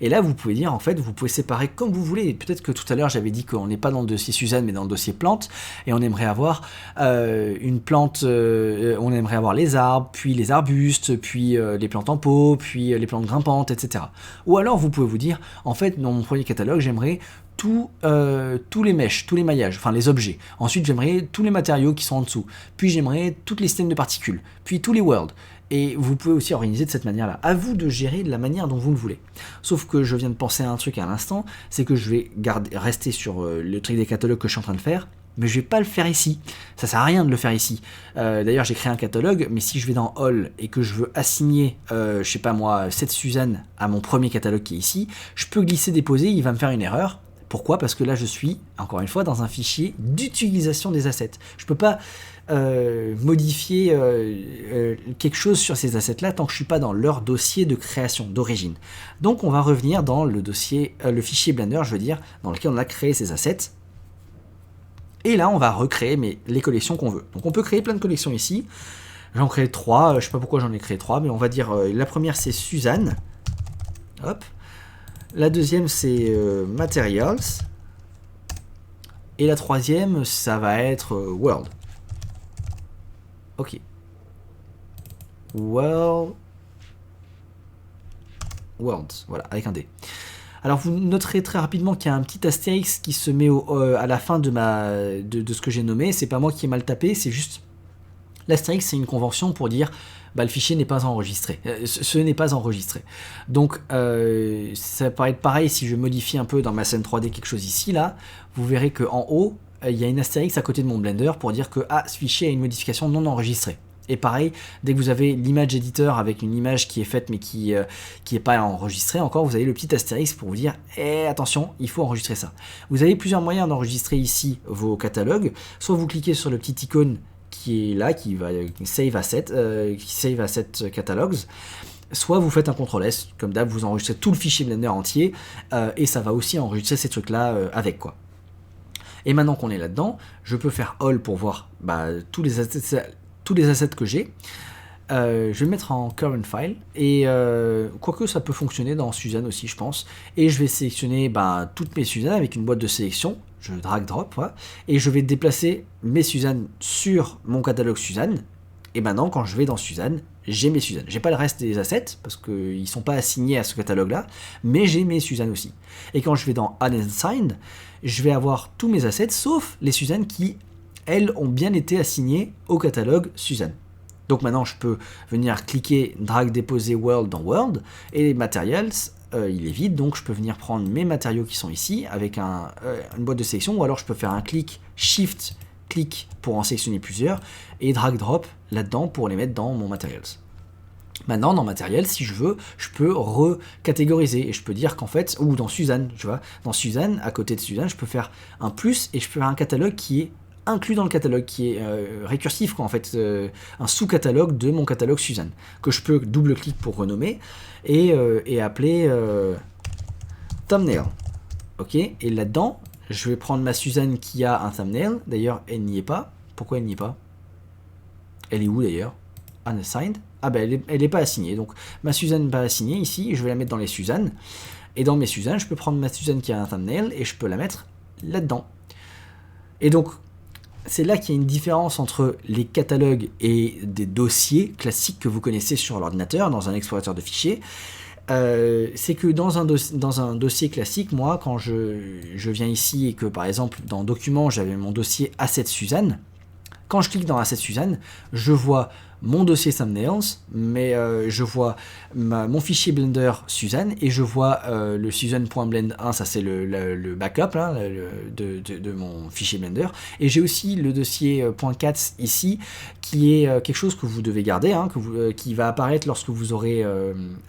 [SPEAKER 1] Et là, vous pouvez dire, en fait, vous pouvez séparer comme vous voulez. Peut-être que tout à l'heure, j'avais dit qu'on n'est pas dans le dossier Suzanne, mais dans le dossier plante, et on aimerait avoir une plante, on aimerait avoir les arbres, puis les arbustes, puis les plantes en pot, puis les plantes grimpantes, etc. Ou alors, vous pouvez vous dire, en fait, dans mon premier catalogue, j'aimerais tous les mèches, tous les maillages, enfin les objets. Ensuite, j'aimerais tous les matériaux qui sont en dessous. Puis, j'aimerais toutes les systèmes de particules. Puis, tous les worlds. Et vous pouvez aussi organiser de cette manière-là. À vous de gérer de la manière dont vous le voulez. Sauf que je viens de penser à un truc à l'instant, c'est que je vais rester sur le truc des catalogues que je suis en train de faire, mais je vais pas le faire ici. Ça sert à rien de le faire ici. D'ailleurs, j'ai créé un catalogue, mais si je vais dans All et que je veux assigner, je sais pas moi, cette Suzanne à mon premier catalogue qui est ici, je peux glisser, déposer, il va me faire une erreur. Pourquoi ? Parce que là, je suis, encore une fois, dans un fichier d'utilisation des assets. Je ne peux pas modifier quelque chose sur ces assets-là tant que je ne suis pas dans leur dossier de création, d'origine. Donc, on va revenir dans le dossier, le fichier Blender, je veux dire, dans lequel on a créé ces assets. Et là, on va recréer les collections qu'on veut. Donc, on peut créer plein de collections ici. J'en crée 3. Je ne sais pas pourquoi j'en ai créé 3, mais on va dire, la première, c'est Suzanne. Hop. La deuxième, c'est Materials. Et la troisième, ça va être World. Ok. Worlds, voilà, avec un D. Alors vous noterez très rapidement qu'il y a un petit astérix qui se met à la fin de ce que j'ai nommé. C'est pas moi qui ai mal tapé, c'est juste... L'astérix, c'est une convention pour dire... le fichier n'est pas enregistré. Ce n'est pas enregistré. Donc, ça va être pareil si je modifie un peu dans ma scène 3D quelque chose ici, là. Vous verrez qu'en haut, il y a une astérix à côté de mon Blender pour dire que ce fichier a une modification non enregistrée. Et pareil, dès que vous avez l'image éditeur avec une image qui est faite mais qui n'est pas enregistrée encore, vous avez le petit astérix pour vous dire attention, il faut enregistrer ça. Vous avez plusieurs moyens d'enregistrer ici vos catalogues. Soit vous cliquez sur le petit icône qui est là, qui va save asset catalogs, soit vous faites un CTRL-S, comme d'hab, vous enregistrez tout le fichier Blender entier, et ça va aussi enregistrer ces trucs-là avec, quoi. Et maintenant qu'on est là-dedans, je peux faire All pour voir tous les assets que j'ai. Je vais le mettre en current file, et quoique ça peut fonctionner dans Suzanne aussi, je pense, et je vais sélectionner toutes mes Suzanne avec une boîte de sélection. Je drag drop, et je vais déplacer mes Suzanne sur mon catalogue Suzanne, Et maintenant, quand je vais dans Suzanne, j'ai mes Suzanne. J'ai pas le reste des assets, parce qu'ils ne sont pas assignés à ce catalogue-là, mais j'ai mes Suzanne aussi. Et quand je vais dans Unassigned, je vais avoir tous mes assets, sauf les Suzanne qui, elles, ont bien été assignées au catalogue Suzanne. Donc maintenant, je peux venir cliquer, drag, déposer World dans World, et les Materials, il est vide, donc je peux venir prendre mes matériaux qui sont ici, avec une boîte de sélection, ou alors je peux faire un clic, Shift, clic pour en sélectionner plusieurs, et drag drop là-dedans pour les mettre dans mon Materials. Maintenant, dans Materials, si je veux, je peux recatégoriser, et je peux dire qu'en fait, ou dans Suzanne, tu vois, dans Suzanne, à côté de Suzanne, je peux faire un plus, et je peux faire un catalogue qui est inclus dans le catalogue, qui est récursif, quoi, en fait, un sous-catalogue de mon catalogue Suzanne, que je peux double-clic pour renommer, et appeler thumbnail. Ok, et là-dedans, je vais prendre ma Suzanne qui a un thumbnail. D'ailleurs, elle n'y est pas. Pourquoi elle n'y est pas? Elle est où d'ailleurs? Unassigned. Ah ben, elle est pas assignée. Donc, ma Suzanne n'est pas assignée ici. Je vais la mettre dans les Suzanne. Et dans mes Suzanne, je peux prendre ma Suzanne qui a un thumbnail et je peux la mettre là-dedans. Et donc, c'est là qu'il y a une différence entre les catalogues et des dossiers classiques que vous connaissez sur l'ordinateur, dans un explorateur de fichiers. C'est que dans un dossier classique, moi, quand je viens ici et que, par exemple, dans Documents, j'avais mon dossier Assets Suzanne, quand je clique dans Assets Suzanne, je vois mon dossier Thumbnails, mais je vois mon fichier Blender Suzanne, et je vois le Suzanne.blend 1, ça c'est le backup là, de mon fichier Blender, et j'ai aussi le dossier .4 ici, qui est quelque chose que vous devez garder, hein, qui va apparaître lorsque vous aurez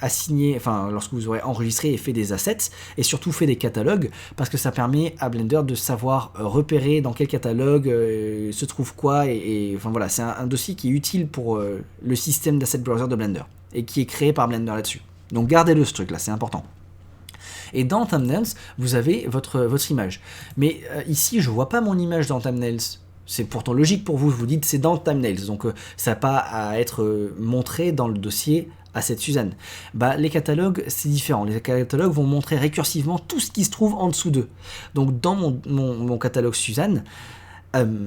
[SPEAKER 1] lorsque vous aurez enregistré et fait des assets, et surtout fait des catalogues, parce que ça permet à Blender de savoir repérer dans quel catalogue se trouve quoi, et enfin voilà, c'est un dossier qui est utile pour le système d'asset browser de Blender, et qui est créé par Blender là-dessus. Donc gardez-le ce truc là, c'est important. Et dans Thumbnails, vous avez votre image. Mais ici, je vois pas mon image dans Thumbnails. C'est pourtant logique pour vous, vous dites c'est dans Thumbnails, donc ça n'a pas à être montré dans le dossier Asset Suzanne. Bah, les catalogues, c'est différent. Les catalogues vont montrer récursivement tout ce qui se trouve en dessous d'eux. Donc dans mon catalogue Suzanne,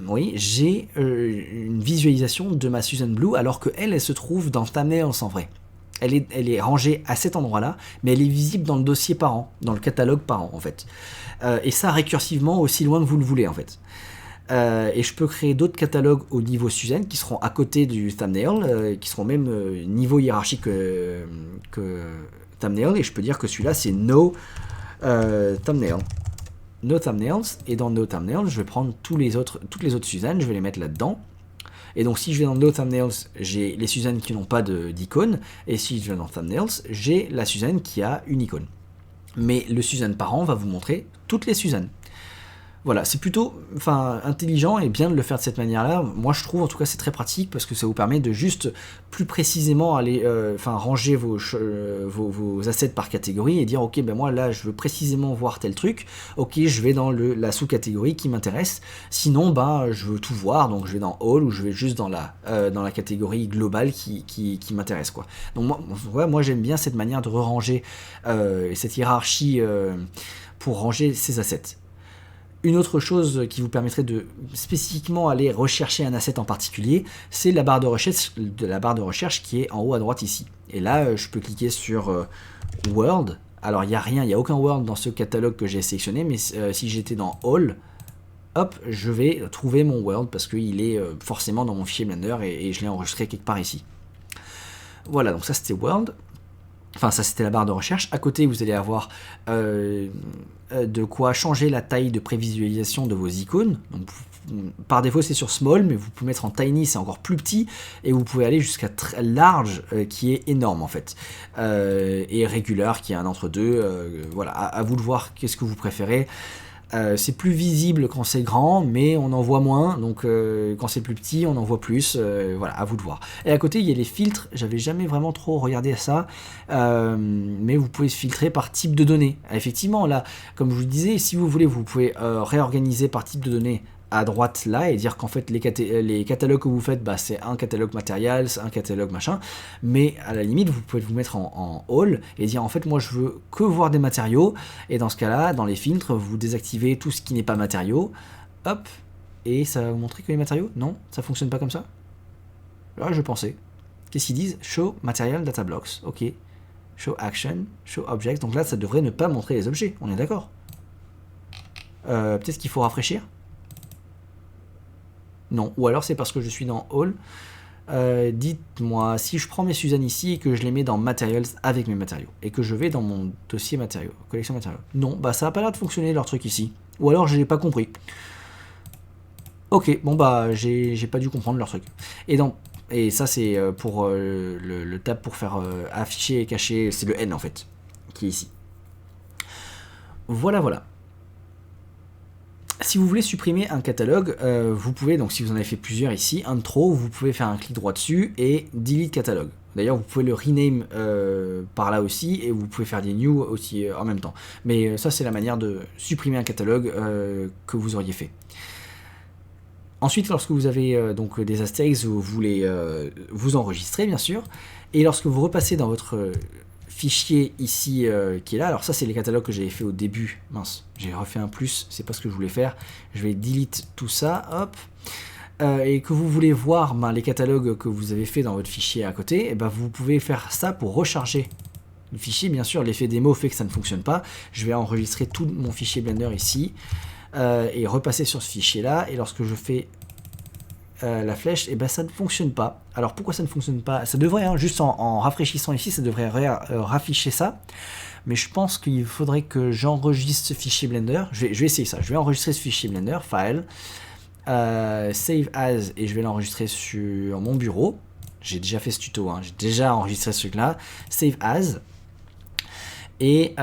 [SPEAKER 1] oui, j'ai une visualisation de ma Suzanne Blue, alors qu'elle se trouve dans Thumbnails en vrai. Elle est rangée à cet endroit-là, mais elle est visible dans le dossier parent, dans le catalogue parent, en fait. Et ça, récursivement, aussi loin que vous le voulez, en fait. Et je peux créer d'autres catalogues au niveau Suzanne, qui seront à côté du Thumbnail, qui seront même niveau hiérarchique que Thumbnail, et je peux dire que celui-là, c'est No Thumbnail. No Thumbnails, et dans No Thumbnails, je vais prendre toutes les autres Suzanne, je vais les mettre là-dedans. Et donc si je vais dans No Thumbnails, j'ai les Suzanne qui n'ont pas d'icône, et si je vais dans Thumbnails, j'ai la Suzanne qui a une icône. Mais le Suzanne parent va vous montrer toutes les Suzanne. Voilà, c'est plutôt intelligent et bien de le faire de cette manière-là. Moi, je trouve, en tout cas, c'est très pratique parce que ça vous permet de juste plus précisément aller ranger vos assets par catégorie et dire, ok, ben moi, là, je veux précisément voir tel truc. Ok, je vais dans la sous-catégorie qui m'intéresse. Sinon, je veux tout voir, donc je vais dans All ou je vais juste dans la catégorie globale qui m'intéresse, quoi. Donc, moi, j'aime bien cette manière de ranger cette hiérarchie pour ranger ces assets. Une autre chose qui vous permettrait de spécifiquement aller rechercher un asset en particulier, c'est la barre de recherche qui est en haut à droite ici. Et là, je peux cliquer sur World. Alors, il n'y a aucun World dans ce catalogue que j'ai sélectionné, mais si j'étais dans All, hop, je vais trouver mon World parce qu'il est forcément dans mon fichier Blender et je l'ai enregistré quelque part ici. Voilà, donc ça c'était World. Enfin, ça c'était la barre de recherche. À côté, vous allez avoir de quoi changer la taille de prévisualisation de vos icônes. Donc, par défaut, c'est sur Small, mais vous pouvez mettre en Tiny, c'est encore plus petit. Et vous pouvez aller jusqu'à très Large, qui est énorme en fait. Et Regular, qui est un entre-deux. Voilà, à vous de voir qu'est-ce que vous préférez. C'est plus visible quand c'est grand, mais on en voit moins, donc quand c'est plus petit, on en voit plus, voilà, à vous de voir. Et à côté, il y a les filtres, j'avais jamais vraiment trop regardé à ça, mais vous pouvez filtrer par type de données. Effectivement, là, comme je vous le disais, si vous voulez, vous pouvez réorganiser par type de données à droite là et dire qu'en fait les catalogues que vous faites, c'est un catalogue matériel, un catalogue machin, mais à la limite vous pouvez vous mettre en all et dire en fait moi je veux que voir des matériaux, et dans ce cas là dans les filtres vous désactivez tout ce qui n'est pas matériaux, hop, et ça va vous montrer que les matériaux, non, ça fonctionne pas comme ça. Là, je pensais. Qu'est-ce qu'ils disent? Show Material Data Blocks. Ok. Show Action, Show Objects. Donc là, ça devrait ne pas montrer les objets. On est d'accord? Peut-être qu'il faut rafraîchir? Non. Ou alors c'est parce que je suis dans All. Dites-moi, si je prends mes Suzanne ici et que je les mets dans Materials avec mes matériaux, et que je vais dans mon dossier matériaux, collection matériaux. Non, bah ça n'a pas l'air de fonctionner leur truc ici. Ou alors je n'ai pas compris. Ok, bon bah j'ai pas dû comprendre leur truc. Et ça c'est pour le tab pour faire afficher et cacher, c'est le N en fait, qui est ici. Voilà, voilà. Si vous voulez supprimer un catalogue, vous pouvez, donc si vous en avez fait plusieurs ici, un de trop, vous pouvez faire un clic droit dessus et delete catalogue. D'ailleurs, vous pouvez le rename par là aussi, et vous pouvez faire des new aussi en même temps. Mais ça, c'est la manière de supprimer un catalogue que vous auriez fait. Ensuite, lorsque vous avez donc des astérix, vous voulez vous enregistrer, bien sûr. Et lorsque vous repassez dans votre fichier ici qui est là, alors ça c'est les catalogues que j'avais fait au début, mince, j'ai refait un plus, c'est pas ce que je voulais faire, je vais delete tout ça, hop, et que vous voulez voir les catalogues que vous avez fait dans votre fichier à côté, et vous pouvez faire ça pour recharger le fichier. Bien sûr, l'effet démo fait que ça ne fonctionne pas, je vais enregistrer tout mon fichier Blender ici, et repasser sur ce fichier là, et lorsque je fais la flèche, et ça ne fonctionne pas. Alors pourquoi ça ne fonctionne pas? Ça devrait, juste en rafraîchissant ici, ça devrait rafficher ça. Mais je pense qu'il faudrait que j'enregistre ce fichier Blender. Je vais essayer ça. Je vais enregistrer ce fichier Blender, File, Save As, et je vais l'enregistrer sur mon bureau. J'ai déjà fait ce tuto, j'ai déjà enregistré ce truc-là. Save As. Et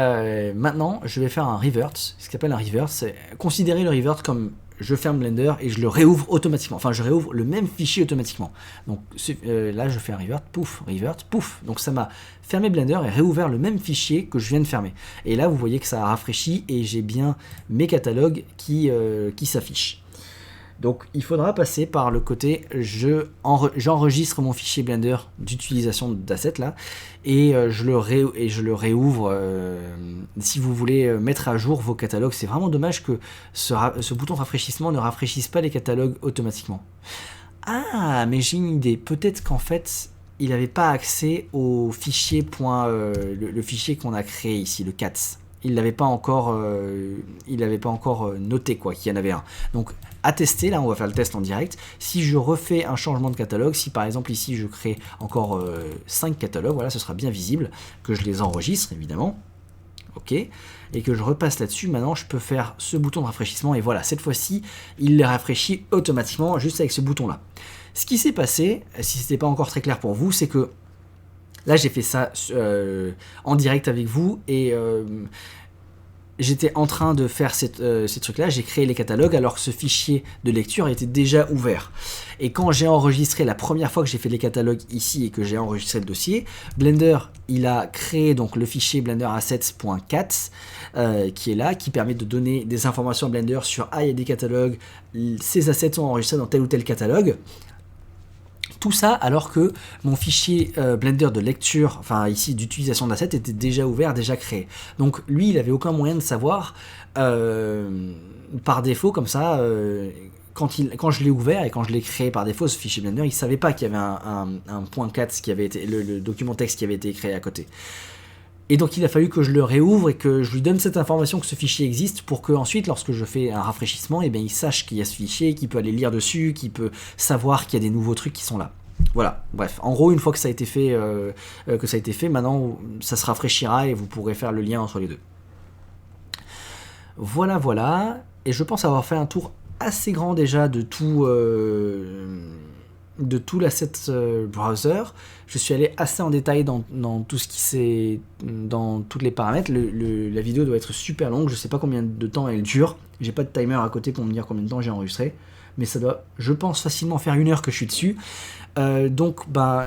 [SPEAKER 1] maintenant, je vais faire un revert. Ce qu'on appelle un revert, c'est considérer le revert comme je ferme Blender et je le réouvre automatiquement. Enfin, je réouvre le même fichier automatiquement. Donc là, je fais un revert, pouf. Donc ça m'a fermé Blender et réouvert le même fichier que je viens de fermer. Et là, vous voyez que ça a rafraîchi et j'ai bien mes catalogues qui s'affichent. Donc il faudra passer par le côté j'enregistre mon fichier Blender d'utilisation d'assets là et je le réouvre si vous voulez mettre à jour vos catalogues. C'est vraiment dommage que ce bouton rafraîchissement ne rafraîchisse pas les catalogues automatiquement. Ah, mais j'ai une idée, peut-être qu'en fait il n'avait pas accès au fichier le fichier qu'on a créé ici, le cats. Il l'avait pas encore noté qu'il y en avait un. Donc à tester, là on va faire le test en direct. Si je refais un changement de catalogue, si par exemple ici je crée encore 5 catalogues, voilà, ce sera bien visible, que je les enregistre évidemment, ok, et que je repasse là-dessus. Maintenant je peux faire ce bouton de rafraîchissement et voilà, cette fois-ci il les rafraîchit automatiquement juste avec ce bouton là. Ce qui s'est passé, si c'était pas encore très clair pour vous, c'est que là, j'ai fait ça en direct avec vous et j'étais en train de faire ces trucs-là. J'ai créé les catalogues alors que ce fichier de lecture était déjà ouvert. Et quand j'ai enregistré la première fois que j'ai fait les catalogues ici et que j'ai enregistré le dossier, Blender, il a créé donc le fichier blenderassets.cat qui est là, qui permet de donner des informations à Blender sur il y a des catalogues, ces assets sont enregistrés dans tel ou tel catalogue. Tout ça alors que mon fichier Blender de lecture, enfin ici d'utilisation d'assets, était déjà ouvert, déjà créé. Donc lui, il avait aucun moyen de savoir par défaut comme ça, quand je l'ai ouvert et quand je l'ai créé par défaut, ce fichier Blender, il savait pas qu'il y avait un point 4 qui avait été, le document texte qui avait été créé à côté. Et donc il a fallu que je le réouvre et que je lui donne cette information que ce fichier existe pour que ensuite, lorsque je fais un rafraîchissement, il sache qu'il y a ce fichier, qu'il peut aller lire dessus, qu'il peut savoir qu'il y a des nouveaux trucs qui sont là. Voilà, bref, en gros, une fois que ça a été fait, maintenant ça se rafraîchira et vous pourrez faire le lien entre les deux. Voilà, voilà, et je pense avoir fait un tour assez grand déjà de tout l'asset browser. Je suis allé assez en détail dans tout ce qui dans tous les paramètres. La vidéo doit être super longue, je sais pas combien de temps elle dure, j'ai pas de timer à côté pour me dire combien de temps j'ai enregistré, mais ça doit, je pense, facilement faire 1 heure que je suis dessus. Donc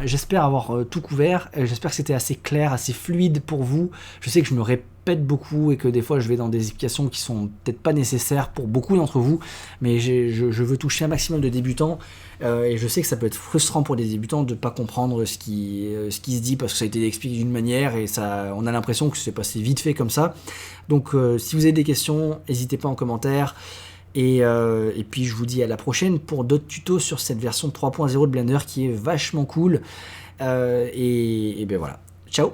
[SPEAKER 1] j'espère avoir tout couvert, j'espère que c'était assez clair, assez fluide pour vous. Je sais que je me répète beaucoup et que des fois je vais dans des explications qui sont peut-être pas nécessaires pour beaucoup d'entre vous, mais je veux toucher un maximum de débutants et je sais que ça peut être frustrant pour des débutants de pas comprendre ce qui se dit parce que ça a été expliqué d'une manière et on a l'impression que c'est passé vite fait comme ça. Donc si vous avez des questions, n'hésitez pas en commentaire. Et puis je vous dis à la prochaine pour d'autres tutos sur cette version 3.0 de Blender qui est vachement cool. Et ben voilà. Ciao!